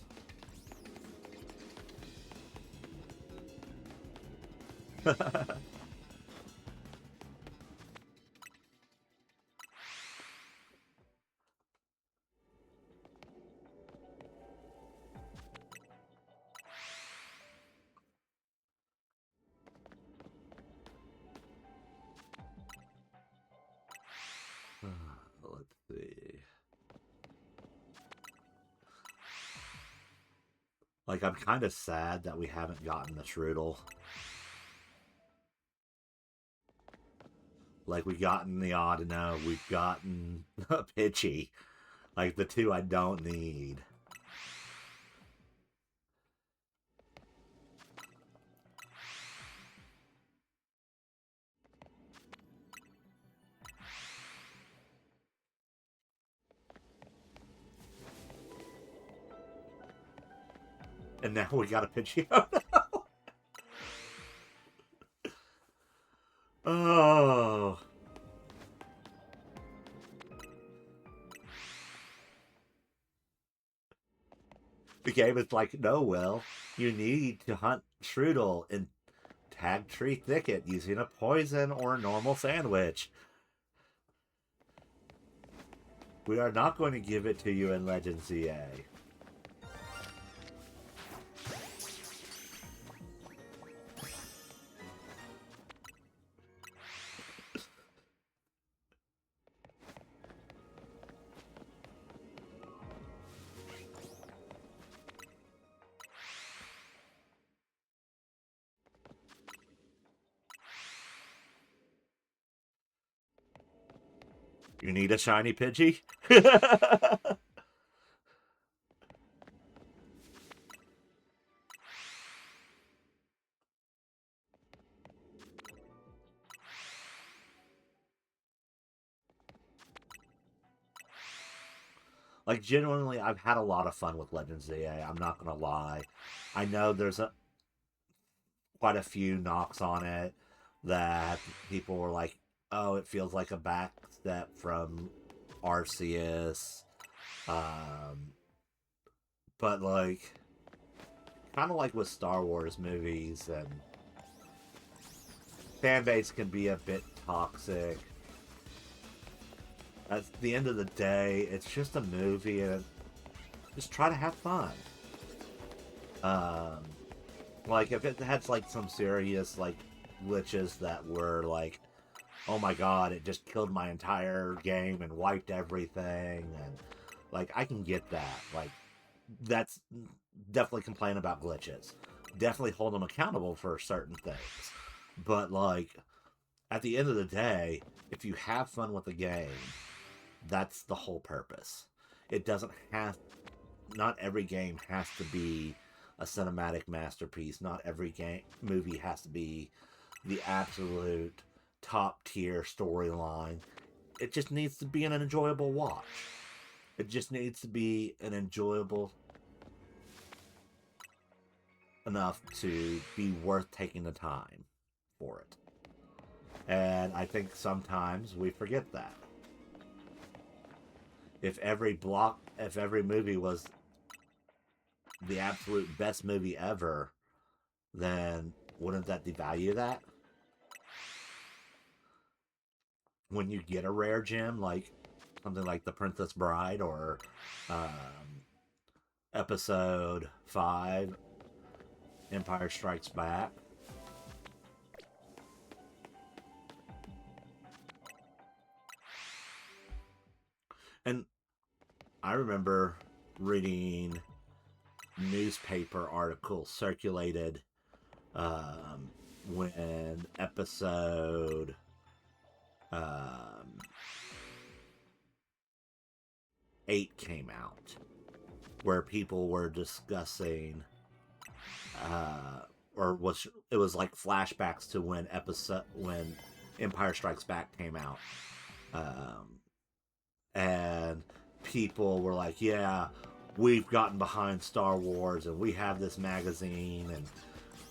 Speaker 1: Let's see. Like, I'm kind of sad that we haven't gotten the Strudel. Like, we've gotten the Audino, we've gotten a Pidgey. Like, the two I don't need. And now we got a Pidgeotto. Oh. The game is like, no, Will, you need to hunt Strudel in Tag Tree Thicket using a poison or a normal sandwich. We are not going to give it to you in Legend ZA. You need a shiny Pidgey? Like, genuinely, I've had a lot of fun with Legends ZA. I'm not gonna lie. I know there's quite a few knocks on it that people were like, "Oh, it feels like a back step from Arceus," um, but like, kind of like with Star Wars movies, and fan base can be a bit toxic. At the end of the day, it's just a movie, and just try to have fun. Um, like if it had like some serious like glitches that were like, oh my god, it just killed my entire game and wiped everything, and like I can get that. Like that's definitely complain about glitches. Definitely hold them accountable for certain things. But like at the end of the day, if you have fun with the game, that's the whole purpose. It doesn't have not every game has to be a cinematic masterpiece. Not every game movie has to be the absolute top tier storyline. It just needs to be an enjoyable watch. It just needs to be an enjoyable enough to be worth taking the time for it. And I think sometimes we forget that. If every movie was the absolute best movie ever, then wouldn't that devalue that? When you get a rare gem, like something like The Princess Bride or Episode 5, Empire Strikes Back. And I remember reading newspaper articles circulated when episode um, 8 came out, where people were discussing, or was it was like flashbacks to when Empire Strikes Back came out, and people were like, "Yeah, we've gotten behind Star Wars, and we have this magazine, and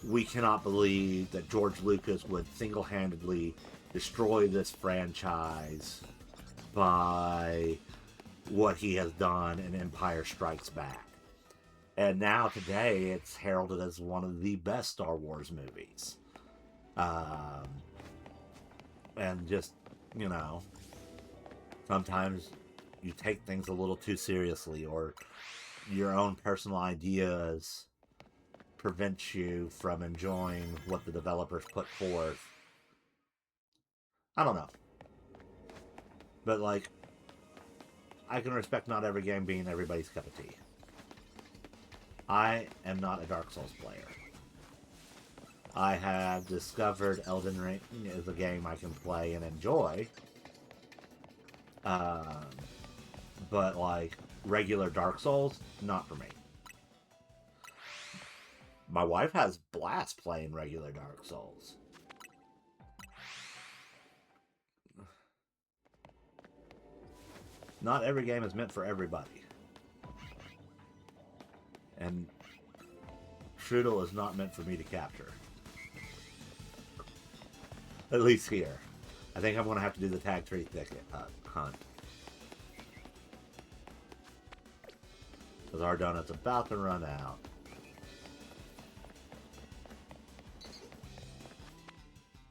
Speaker 1: we cannot believe that George Lucas would single-handedly destroy this franchise by what he has done in Empire Strikes Back." And now today, it's heralded as one of the best Star Wars movies. Um, and just, you know, sometimes you take things a little too seriously, or your own personal ideas prevent you from enjoying what the developers put forth. I don't know. But, like, I can respect not every game being everybody's cup of tea. I am not a Dark Souls player. I have discovered Elden Ring is a game I can play and enjoy. Um, but, like, regular Dark Souls, not for me. My wife has blast playing regular Dark Souls. Not every game is meant for everybody. And Strudel is not meant for me to capture. At least here. I think I'm going to have to do the Tag Tree Thicket hunt. Because our donut's about to run out.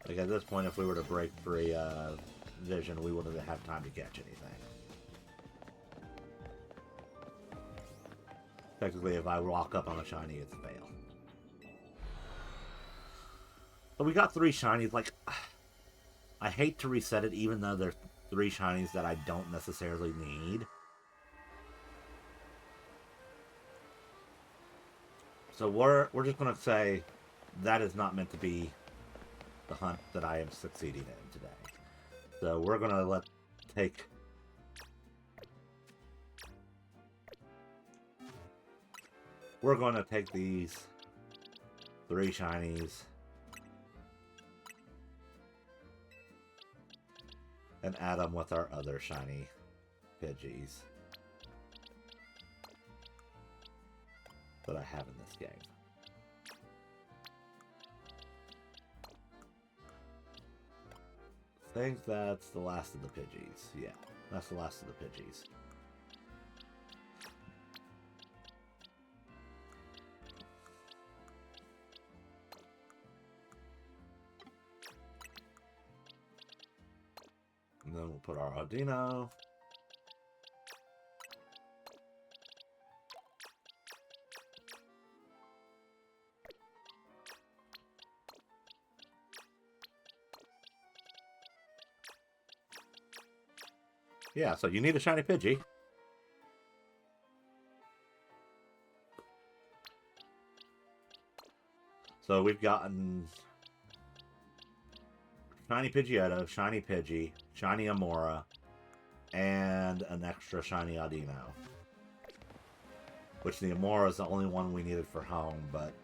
Speaker 1: Like at this point, if we were to break free vision, we wouldn't have time to catch anything. Technically, if I walk up on a shiny, it's a fail. But we got 3 shinies. Like, I hate to reset it, even though there's 3 shinies that I don't necessarily need. So we're just gonna say that is not meant to be the hunt that I am succeeding in today. So we're gonna take. We're gonna take these 3 shinies and add them with our other shiny Pidgeys that I have in this game. I think that's the last of the Pidgeys. Yeah, that's the last of the Pidgeys. And then we'll put our Audino. Yeah, so you need a shiny Pidgey. So we've gotten shiny Pidgeotto, shiny Pidgey, shiny Amora, and an extra shiny Audino. Which the Amora is the only one we needed for home, but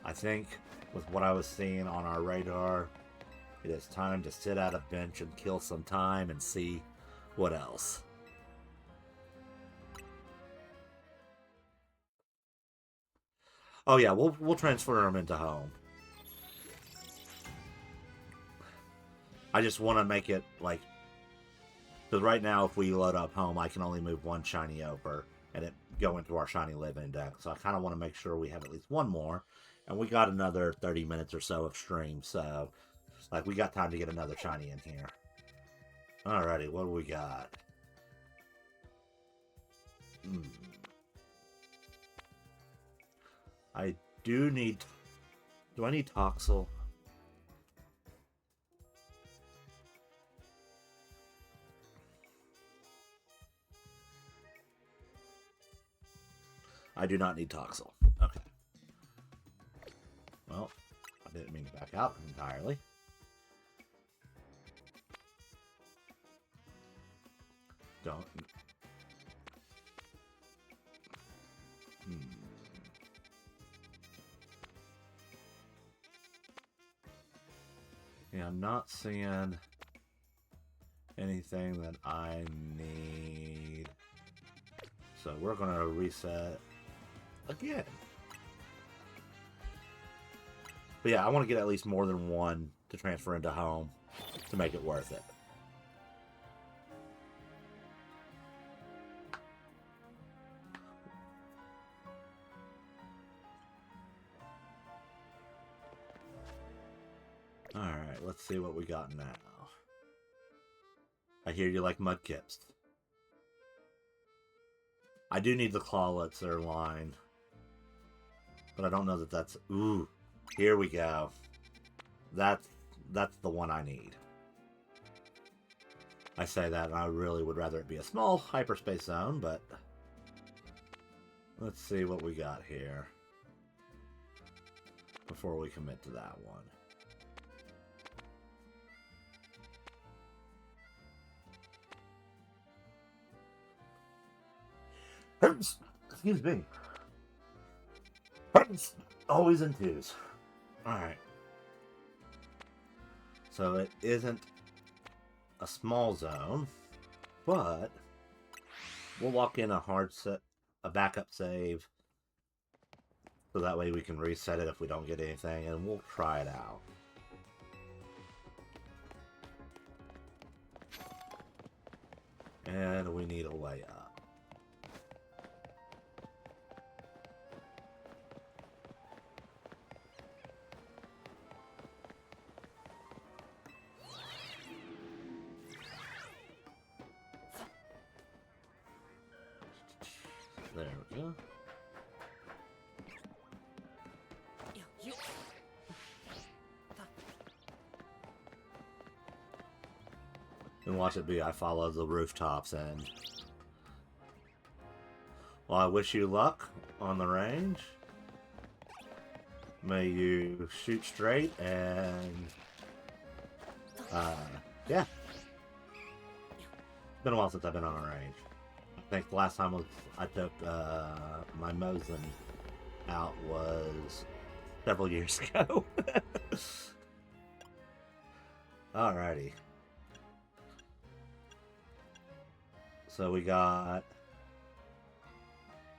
Speaker 1: I think with what I was seeing on our radar, it is time to sit at a bench and kill some time and see what else. Oh yeah, we'll transfer them into home. I just want to make it like, because right now if we load up home, I can only move 1 shiny over and it go into our shiny live index. So I kind of want to make sure we have at least 1 more, and we got another 30 minutes or so of stream, so like we got time to get another shiny in here. Alrighty, what do we got? I do need... Do I need Toxel? I do not need Toxel. Okay. Well, I didn't mean to back out entirely. Don't... Yeah, I'm not seeing anything that I need. So we're going to reset again. But yeah, I want to get at least more than 1 to transfer into home to make it worth it. Alright, let's see what we got now. I hear you like Mudkips. I do need the Clawlets or line. But I don't know that that's... Ooh, here we go. That's the one I need. I say that, and I really would rather it be a small hyperspace zone, but... Let's see what we got here before we commit to that one. Excuse me. Always in 2s. Alright. So it isn't a small zone, but we'll walk in a hard set, a backup save, So that way we can reset it if we don't get anything, and we'll try it out. And we need a way up. There we go. And watch it be, I follow the rooftops and... Well, I wish you luck on the range. May you shoot straight and... yeah. It's been a while since I've been on a range. I think the last time I took my Mosin out was several years ago. Alrighty. So we got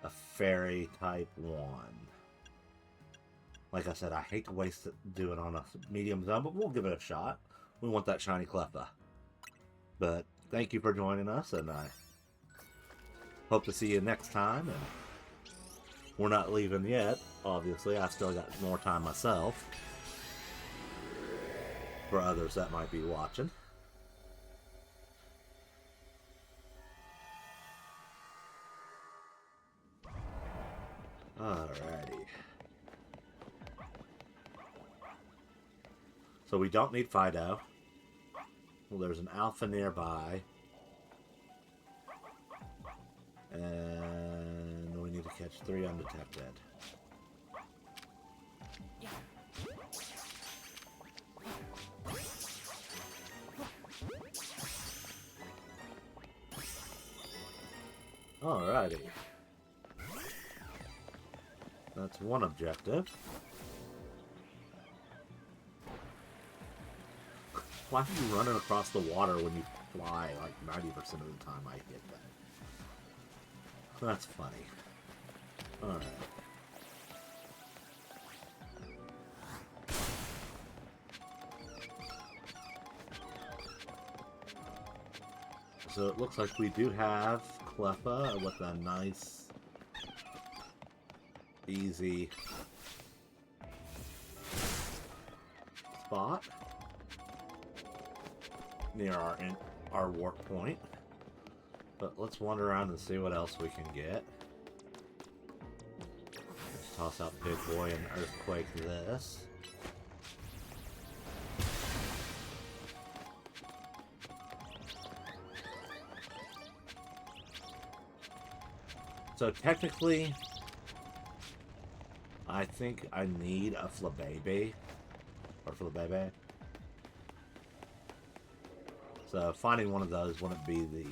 Speaker 1: a fairy type 1. Like I said, I hate to waste it doing on a medium zone, but we'll give it a shot. We want that shiny Cleffa. But thank you for joining us, and I hope to see you next time. And we're not leaving yet, obviously. I still got more time myself. For others that might be watching. Alrighty. So we don't need Fido. Well, there's an Alpha nearby. And we need to catch 3 undetected. Alrighty. That's one objective. Why are you running across the water when you fly? Like 90% of the time I get that. That's funny. Alright. So it looks like we do have Cleffa with a nice, easy spot near our warp point. But let's wander around and see what else we can get. Let's toss out Big Boy and Earthquake this. So technically, I think I need a Flabébé. Or Flabébé. So finding one of those wouldn't be the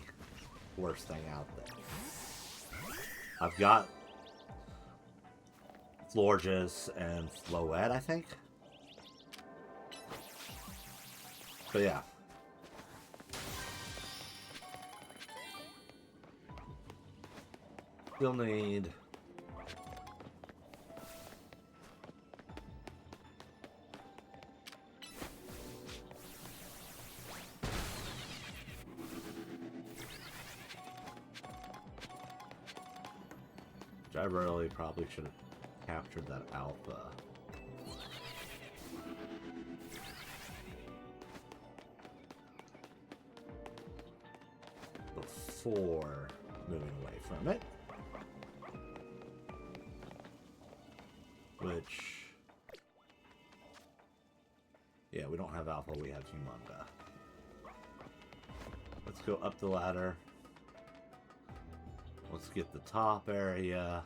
Speaker 1: worst thing out there. I've got Florges and Floette, I think. But yeah. Still need... I really probably should have captured that Alpha. Before moving away from it. Which... yeah, we don't have Alpha, we have Humunga. Let's go up the ladder. Let's get the top area.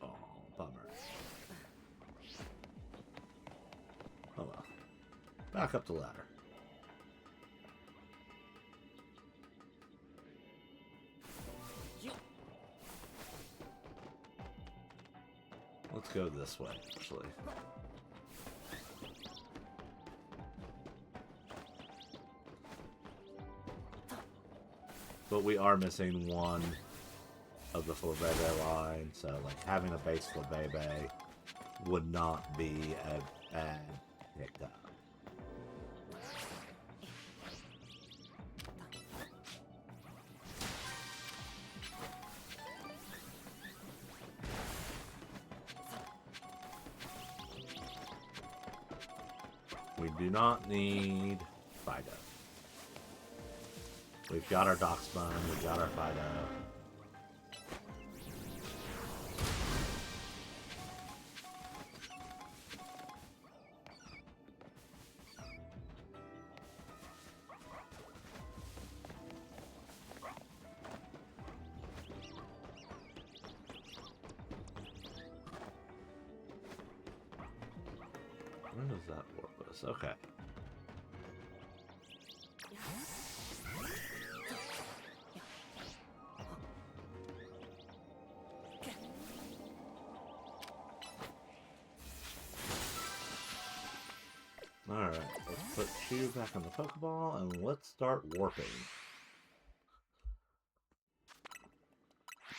Speaker 1: Oh, bummer. Oh well. Back up the ladder. let's go this way, actually. But we are missing one of the Flabébé line, so like having a base Flabébé would not be a bad pickup. We do not need Fido. We've got our Darkspawn, we've got our Fido. Where does that warp us? Okay. Alright, let's put Chew back in the Pokeball and let's start warping.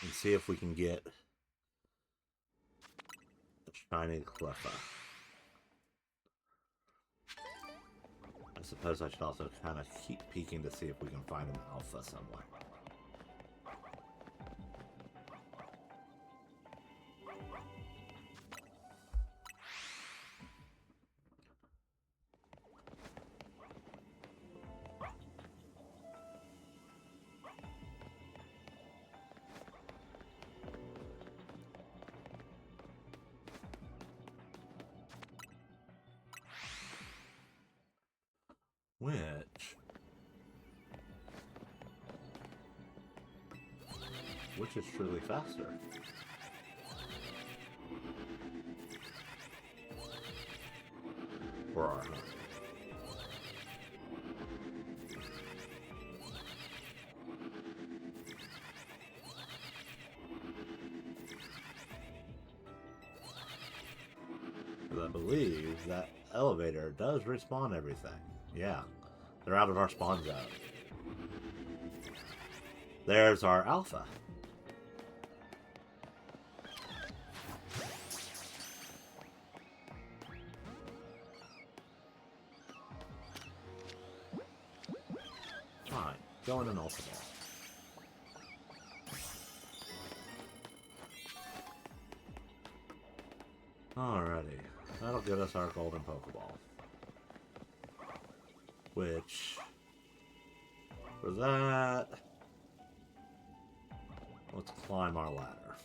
Speaker 1: And see if we can get a shiny Cleffa. I suppose I should also kind of keep peeking to see if we can find an Alpha somewhere. Which is truly faster? For our hunt. Because I believe that elevator does respawn everything. Yeah, they're out of our spawn zone. There's our Alpha. Fine, go in an Ultra Ball. Alrighty, that'll give us our golden Pokeball. Which, for that, let's climb our ladder.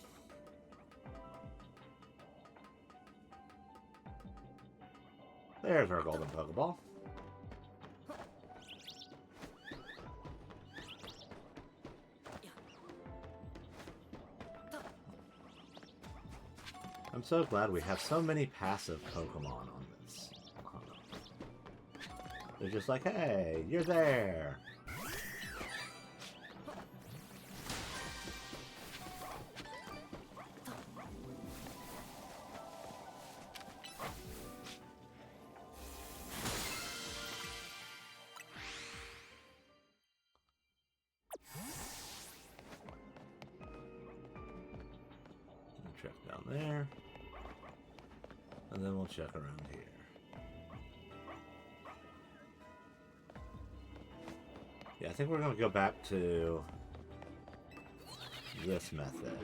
Speaker 1: There's our golden Pokeball. I'm so glad we have so many passive Pokemon on this. They're just like, hey, you're there. Check down there. And then we'll check around here. Yeah, I think we're going to go back to this method,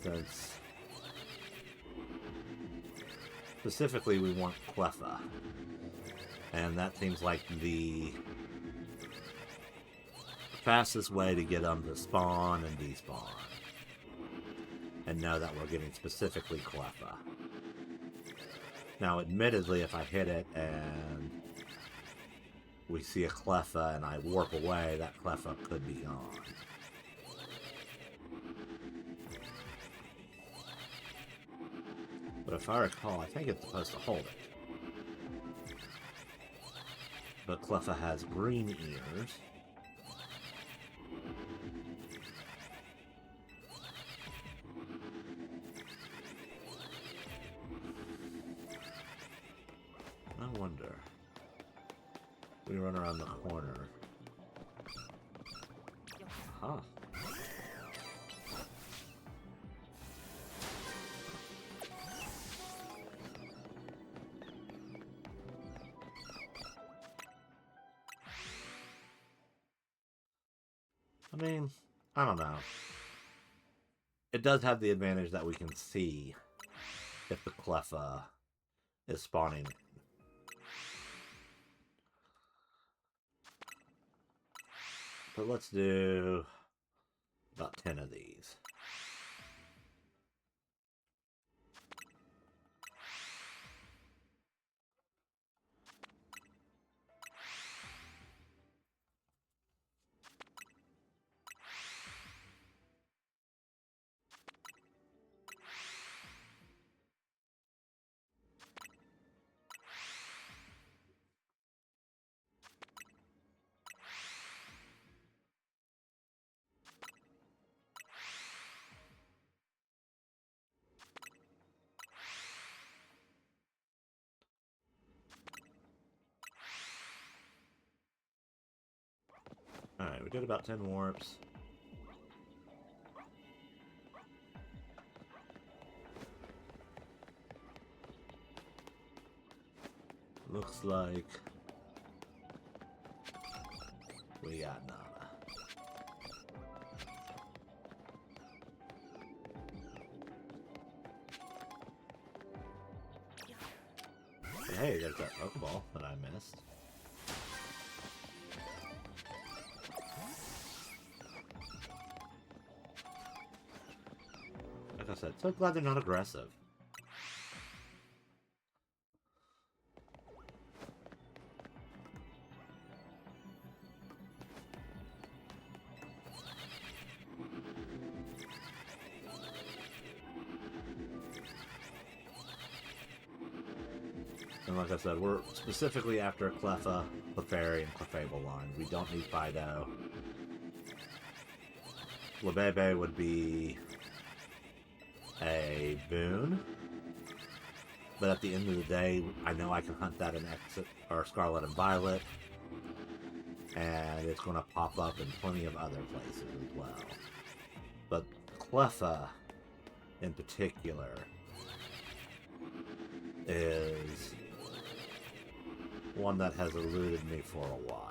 Speaker 1: since specifically we want Cleffa, and that seems like the fastest way to get them to spawn and despawn, and know that we're getting specifically Cleffa. Now, admittedly, if I hit it and we see a Cleffa and I warp away, that Cleffa could be gone. But if I recall, I think it's supposed to hold it. But Cleffa has green ears. we run around the corner. Huh. I mean, I don't know. It does have the advantage that we can see if the Cleffa is spawning. But let's do about 10 of these. Alright, we did about 10 warps. Looks like we got nada. But hey, there's that Pokeball that I missed. Like I said, so glad they're not aggressive. And like I said, we're specifically after Cleffa, Clefairy, and Clefable line. We don't need Fidough. Lebebe would be a boon. But at the end of the day, I know I can hunt that in Exit or Scarlet and Violet. And it's going to pop up in plenty of other places as well. But Cleffa, in particular, is one that has eluded me for a while.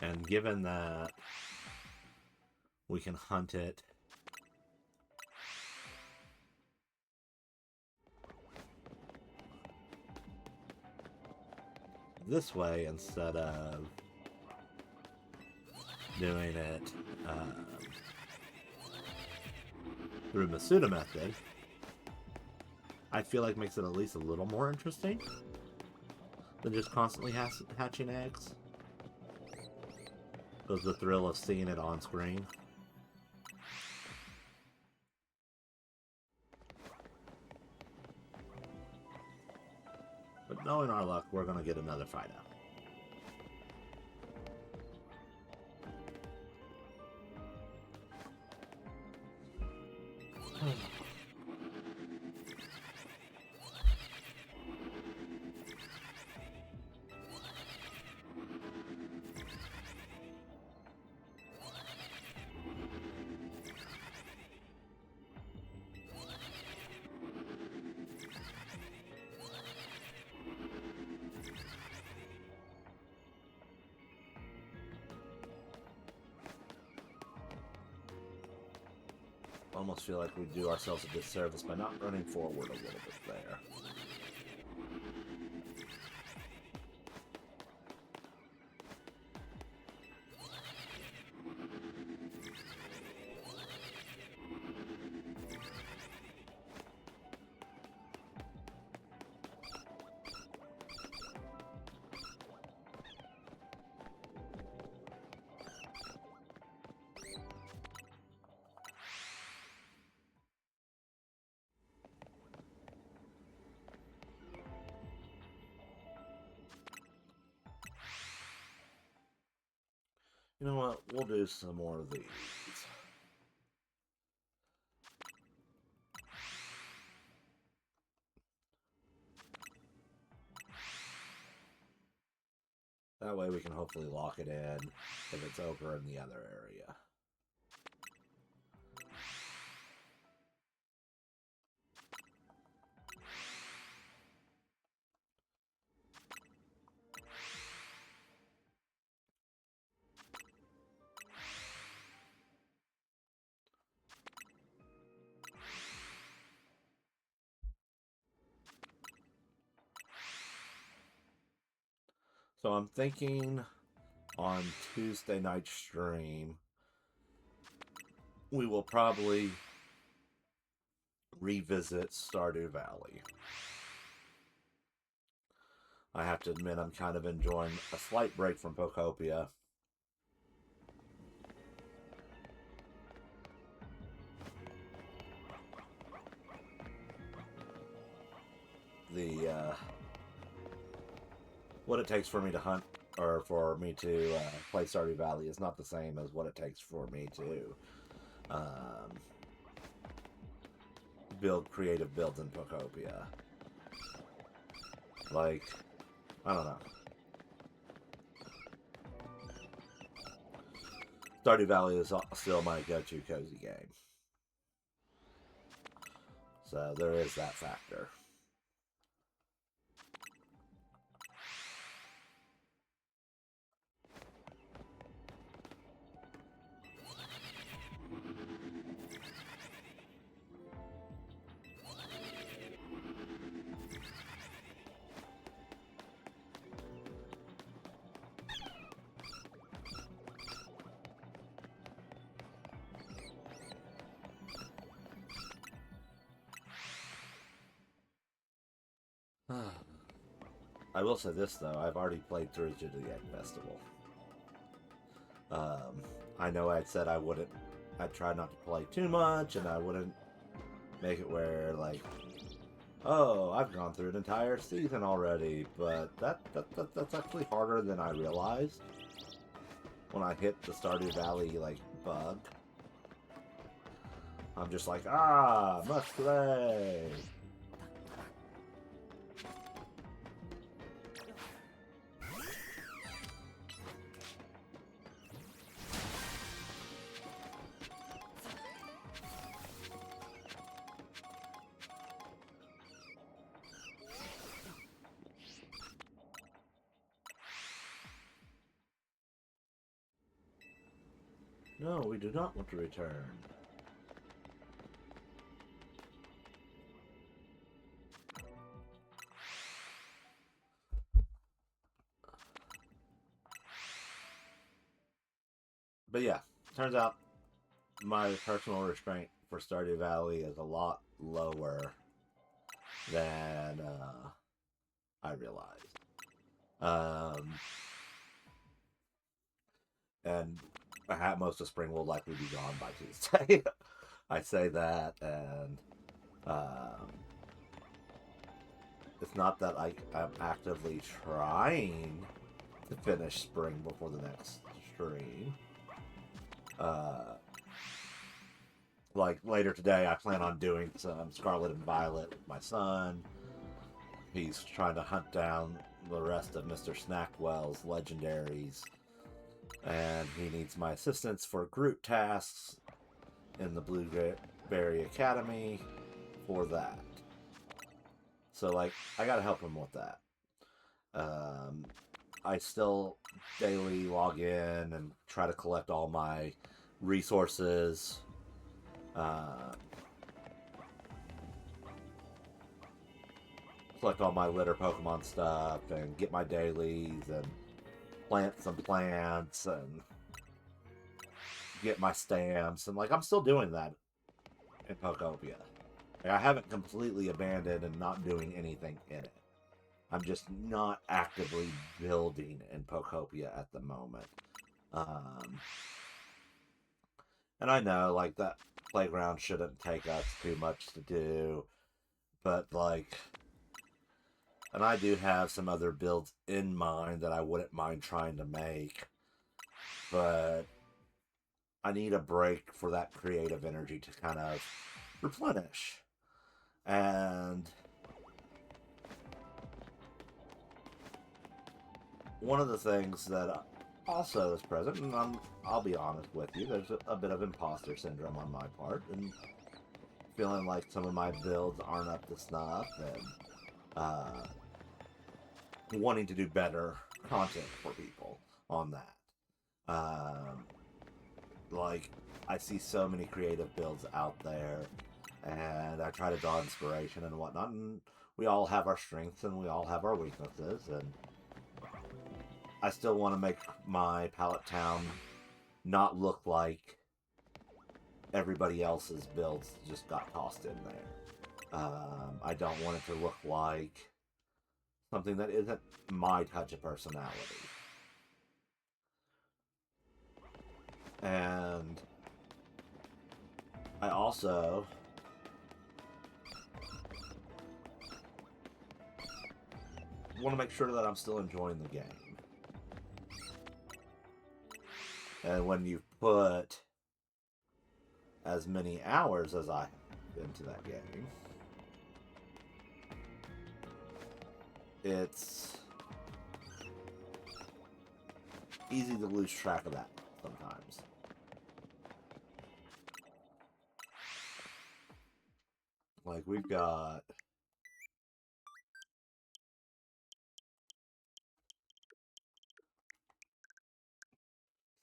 Speaker 1: And given that we can hunt it this way instead of doing it through Masuda method, I feel like makes it at least a little more interesting than just constantly hatching eggs. Because the thrill of seeing it on screen. But knowing our luck, we're going to get another fight out. Almost feel like we do ourselves a disservice by not running forward a little bit there. You know what? We'll do some more of these. That way we can hopefully lock it in if it's over in the other area. So I'm thinking on Tuesday night stream, we will probably revisit Stardew Valley. I have to admit I'm kind of enjoying a slight break from Pokopia. What it takes for me to hunt, or for me to play Stardew Valley is not the same as what it takes for me to build creative builds in Pokopia. Like, I don't know. Stardew Valley is still my go-to cozy game. So there is that factor. I will say this though, I've already played through to the Egg Festival. I know I said I'd try not to play too much, and I wouldn't make it where, like, oh, I've gone through an entire season already, but that's actually harder than I realized when I hit the Stardew Valley, like, bug. I'm just like, must play! No, we do not want to return. But yeah, turns out my personal restraint for Stardew Valley is a lot lower than I realized. And most of spring will likely be gone by Tuesday. I say that, and it's not that I'm actively trying to finish spring before the next stream. Like later today, I plan on doing some Scarlet and Violet with my son. He's trying to hunt down the rest of Mr. Snackwell's legendaries, and he needs my assistance for group tasks in the Blueberry Academy for that. So, like, I gotta help him with that. I still daily log in and try to collect all my resources. Collect all my litter Pokemon stuff and get my dailies and plant some plants and get my stamps, and like I'm still doing that in Pokopia. Like, I haven't completely abandoned and not doing anything in it. I'm just not actively building in Pokopia at the moment. And I know, like, that playground shouldn't take us too much to do, but like, and I do have some other builds in mind that I wouldn't mind trying to make. but I need a break for that creative energy to kind of replenish. And one of the things that also is present, and I'll be honest with you, there's a bit of imposter syndrome on my part, and feeling like some of my builds aren't up to snuff, and wanting to do better content for people on that. Like, I see so many creative builds out there, and I try to draw inspiration and whatnot, and we all have our strengths and we all have our weaknesses, and I still want to make my Pallet Town not look like everybody else's builds just got tossed in there. I don't want it to look like something that isn't my touch of personality. And I also want to make sure that I'm still enjoying the game. And when you put as many hours as I have into that game, it's easy to lose track of that sometimes. Like, we've got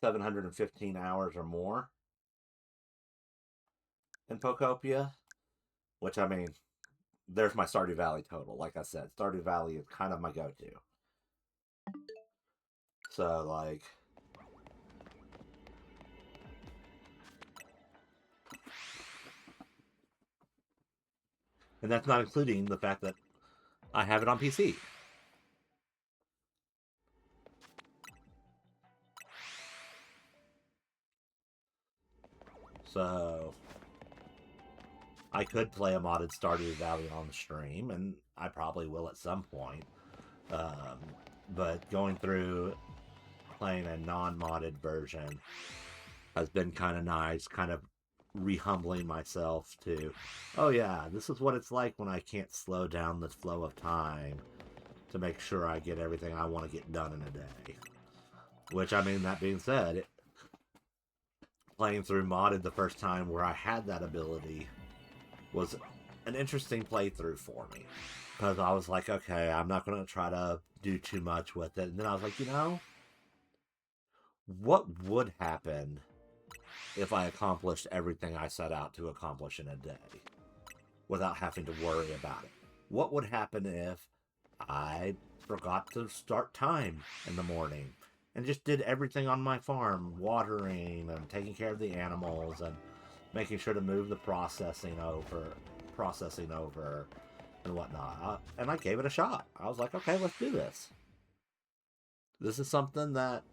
Speaker 1: $715 hours or more in Pokopia, which, I mean, there's my Stardew Valley total. Like I said, Stardew Valley is kind of my go-to. So, like, and that's not including the fact that I have it on PC. So I could play a modded Stardew Valley on the stream, and I probably will at some point. But going through playing a non-modded version has been kind of nice, kind of rehumbling myself to, oh yeah, this is what it's like when I can't slow down the flow of time to make sure I get everything I want to get done in a day. Which, I mean, that being said, playing through modded the first time where I had that ability was an interesting playthrough for me. Because I was like, okay, I'm not going to try to do too much with it. And then I was like, you know, what would happen if I accomplished everything I set out to accomplish in a day without having to worry about it? What would happen if I forgot to start time in the morning and just did everything on my farm, watering and taking care of the animals and making sure to move the processing over and whatnot. And I gave it a shot. I was like, okay, let's do this. This is something that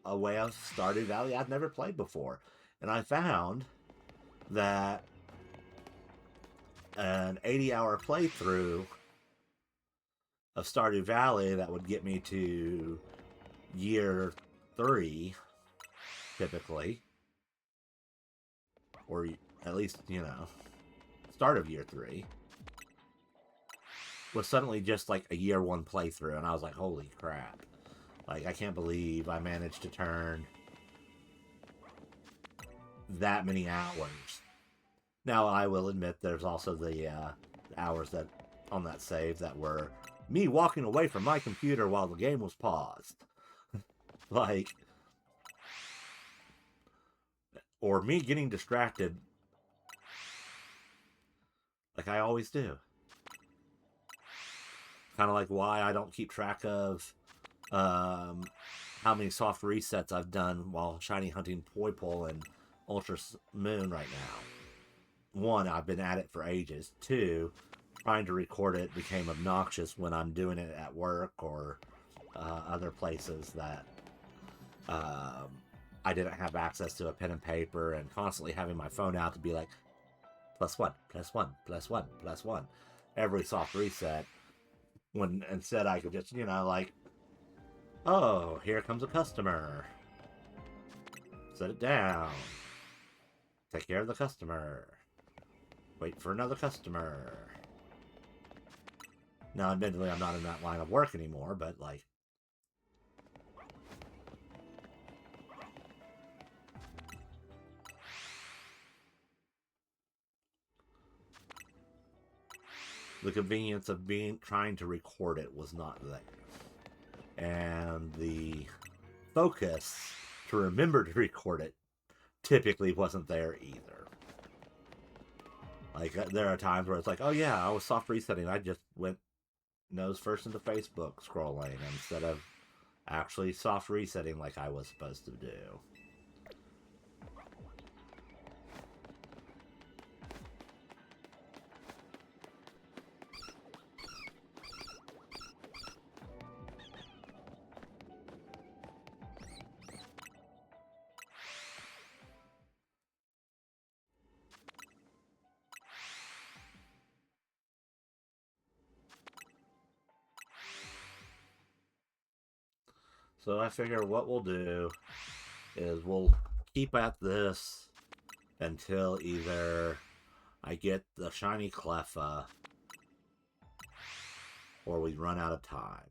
Speaker 1: a way of Stardew Valley I've never played before. And I found that an 80-hour playthrough of Stardew Valley that would get me to year 3, typically, or at least, you know, start of year 3, was suddenly just like a year 1 playthrough, and I was like, holy crap. Like, I can't believe I managed to turn that many hours. Now, I will admit there's also the hours that on that save that were me walking away from my computer while the game was paused. Like, or me getting distracted like I always do. Kind of like why I don't keep track of how many soft resets I've done while shiny hunting Poipole and Ultra Moon right now. 1, I've been at it for ages. 2, trying to record it became obnoxious when I'm doing it at work or other places that I didn't have access to a pen and paper, and constantly having my phone out to be like, +1, +1, +1, +1, every soft reset, when instead I could just, you know, like, Oh, here comes a customer. Set it down. Take care of the customer. Wait for another customer. Now, admittedly, I'm not in that line of work anymore, but, like... the convenience of trying to record it was not there. And the focus to remember to record it typically wasn't there either. Like, there are times where it's like, oh yeah, I was soft resetting. I just went nose first into Facebook scrolling instead of actually soft resetting like I was supposed to do. So I figure what we'll do is we'll keep at this until either I get the shiny Cleffa or we run out of time.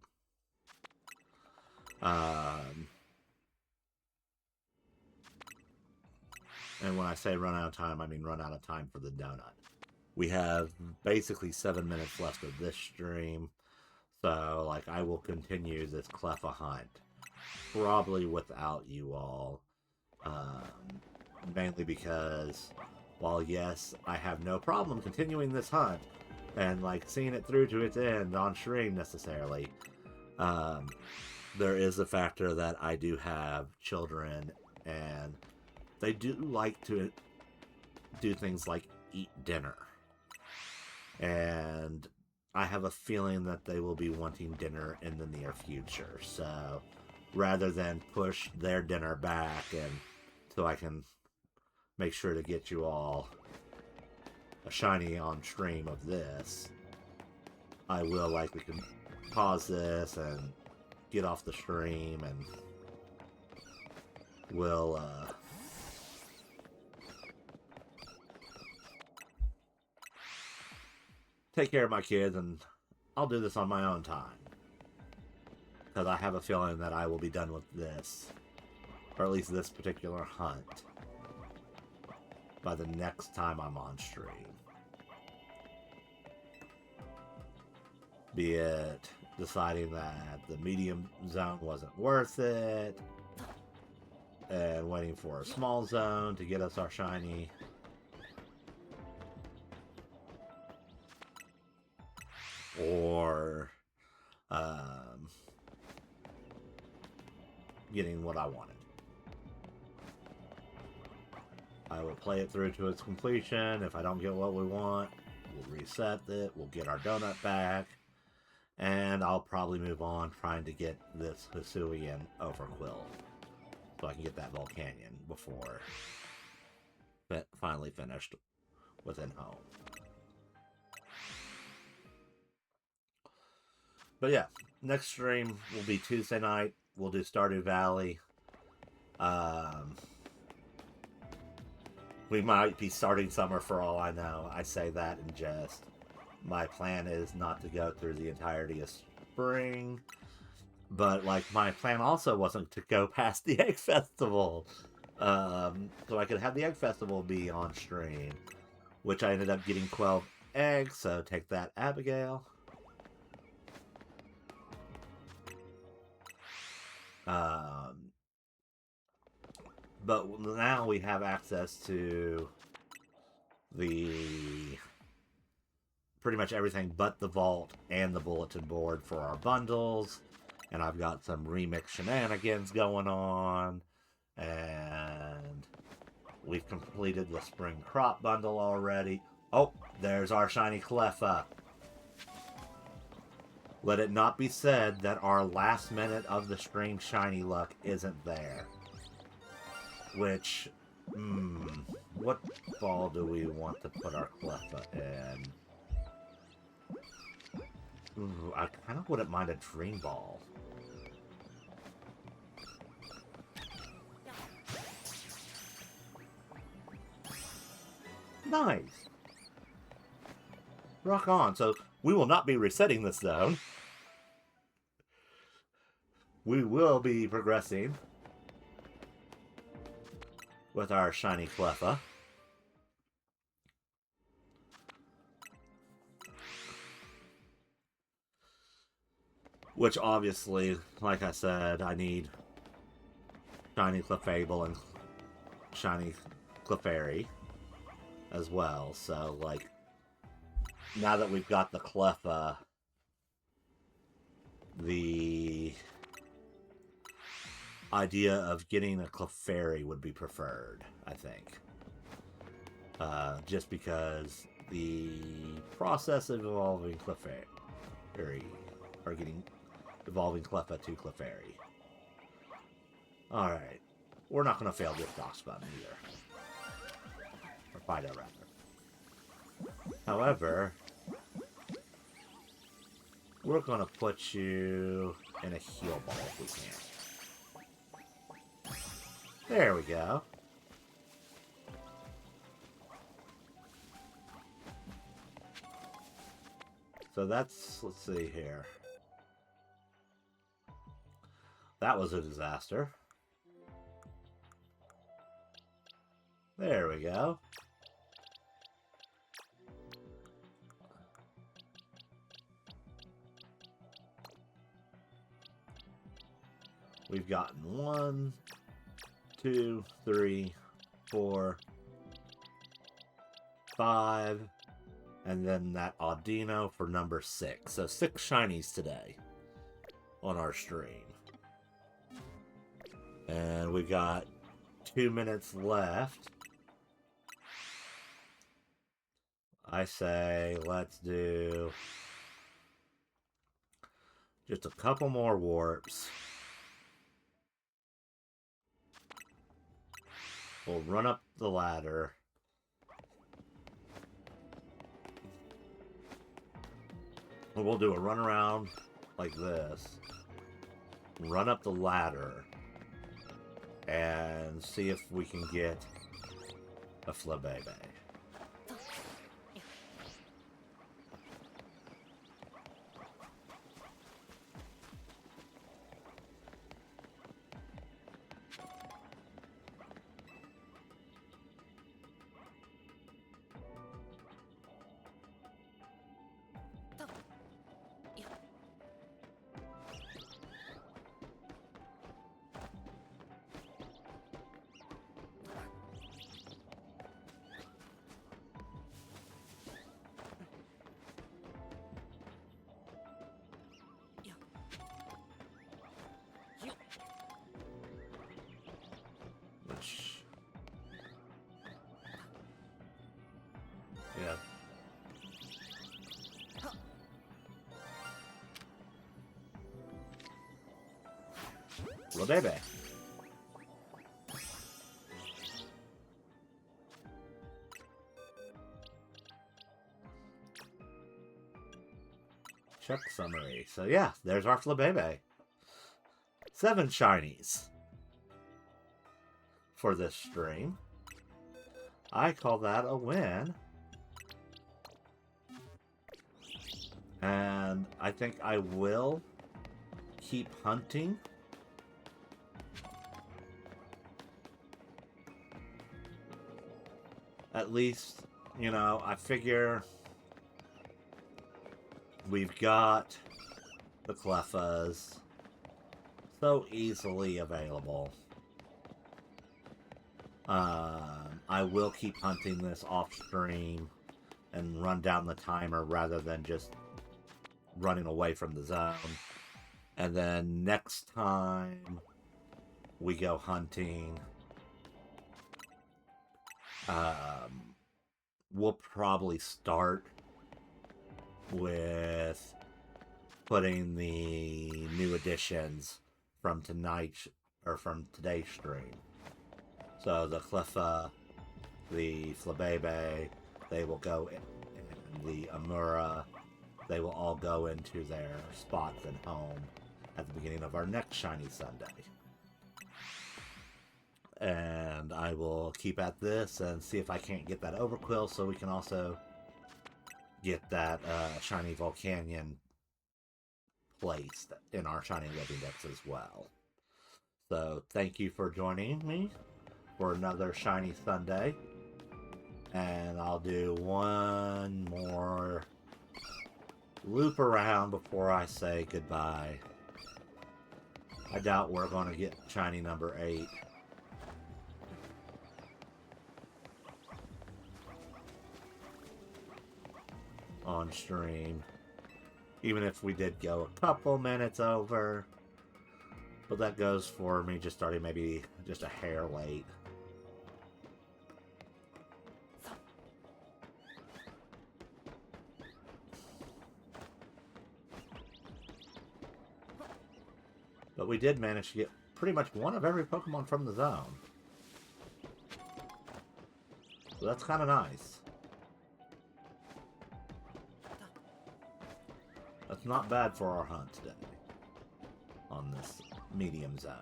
Speaker 1: And when I say run out of time, I mean run out of time for the donut. We have basically 7 minutes left of this stream, so like I will continue this Cleffa hunt. Probably without you all. Mainly because, while yes, I have no problem continuing this hunt and like seeing it through to its end on stream necessarily, there is the factor that I do have children and they do like to do things like eat dinner. And I have a feeling that they will be wanting dinner in the near future, so rather than push their dinner back and so I can make sure to get you all a shiny on stream of this, I will likely pause this and get off the stream and we'll take care of my kids and I'll do this on my own time. Because I have a feeling that I will be done with this, or at least this particular hunt, by the next time I'm on stream. Be it deciding that the medium zone wasn't worth it, and waiting for a small zone to get us our shiny. Or getting what I wanted. I will play it through to its completion. If I don't get what we want, we'll reset it, we'll get our donut back, and I'll probably move on trying to get this Hisuian Overquill so I can get that Volcanion before finally finished within home. But yeah, next stream will be Tuesday night. We'll do Stardew Valley. We might be starting summer for all I know. I say that in jest. My plan is not to go through the entirety of spring. But, like, my plan also wasn't to go past the Egg Festival. So I could have the Egg Festival be on stream. Which I ended up getting 12 eggs, so take that, Abigail. But now we have access to the pretty much everything but the vault and the bulletin board for our bundles. And I've got some remix shenanigans going on. And we've completed the spring crop bundle already. Oh, there's our shiny Cleffa. Let it not be said that our last minute of the stream shiny luck isn't there. Which, what ball do we want to put our Cleffa in? Ooh, I kind of wouldn't mind a Dream Ball. Nice. Rock on. So we will not be resetting this zone. We will be progressing with our shiny Cleffa. Which obviously, like I said, I need shiny Clefable and shiny Clefairy as well. So, like, now that we've got the Cleffa, the idea of getting a Clefairy would be preferred, I think. Just because the process of evolving Clefairy, or evolving Cleffa to Clefairy. Alright. We're not going to fail this Dox button either. Or Fido, rather. However, we're going to put you in a heal ball if we can. There we go. So that's, let's see here. That was a disaster. There we go. We've gotten 1, 2, 3, 4, 5, and then that Audino for number 6. So 6 shinies today on our stream. And we got 2 minutes left. I say let's do just a couple more warps. We'll run up the ladder. We'll do a run around like this. Run up the ladder. And see if we can get a Flabébé. Yeah. Flabébé. Check summary. So yeah, there's our Flabébé. 7 shinies for this stream. I call that a win. And I think I will keep hunting. At least, you know, I figure we've got the Cleffas so easily available. I will keep hunting this off stream and run down the timer rather than just running away from the zone. And then next time we go hunting, we'll probably start with putting the new additions from tonight or from today's stream. So the Cleffa, the Flabébé, they will go in, and the Amura, they will all go into their spots and home at the beginning of our next Shiny Sunday. and I will keep at this and see if I can't get that Overquill so we can also get that Shiny Volcanion placed in our Shiny Living Dex as well. So thank you for joining me for another Shiny Sunday. And I'll do one more loop around before I say goodbye. I doubt we're going to get Shiny number 8. On stream. Even if we did go a couple minutes over. But that goes for me just starting maybe just a hair late. But we did manage to get pretty much one of every Pokemon from the zone. So that's kind of nice. That's not bad for our hunt today. On this medium zone.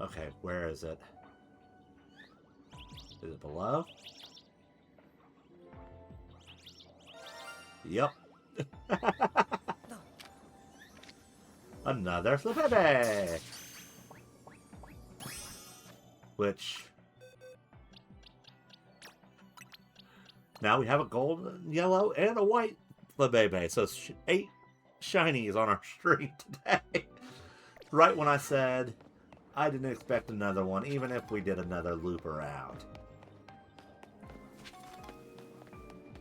Speaker 1: Okay, where is it? Is it below? Yep. Another Flippibi! Which... now we have a gold, yellow, and a white Flippibi. So 8 shinies on our stream today. Right when I said I didn't expect another one, even if we did another loop around.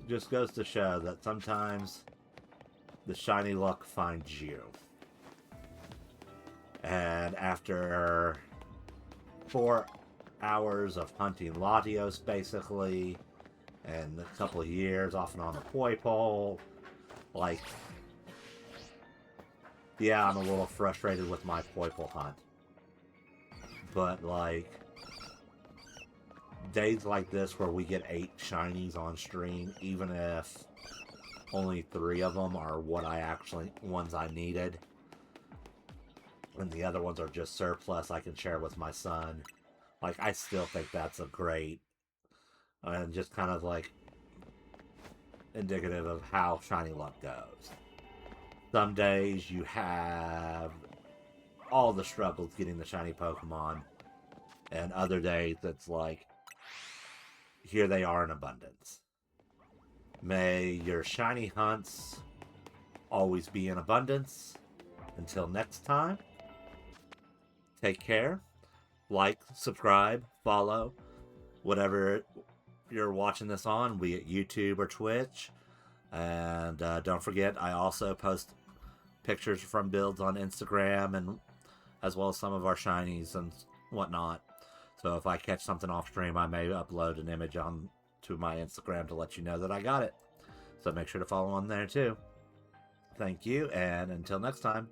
Speaker 1: Just goes to show that sometimes the shiny luck finds you. And after 4 hours of hunting Latios, basically, and a couple of years off and on the Poipole, like, yeah, I'm a little frustrated with my Poipole hunt. But, like, days like this where we get 8 shinies on stream, even if only 3 of them are ones I needed, and the other ones are just surplus I can share with my son, like, I still think that's a great, and just kind of, like, indicative of how shiny luck goes. Some days you have all the struggles getting the shiny Pokemon, and other days it's like, here they are in abundance. May your shiny hunts always be in abundance. Until next time, take care. Like, subscribe, follow, whatever you're watching this on, be it YouTube or Twitch. And don't forget, I also post pictures from builds on Instagram, and as well as some of our shinies and whatnot. So if I catch something off stream, I may upload an image on to my Instagram to let you know that I got it. So make sure to follow on there too. Thank you, and until next time.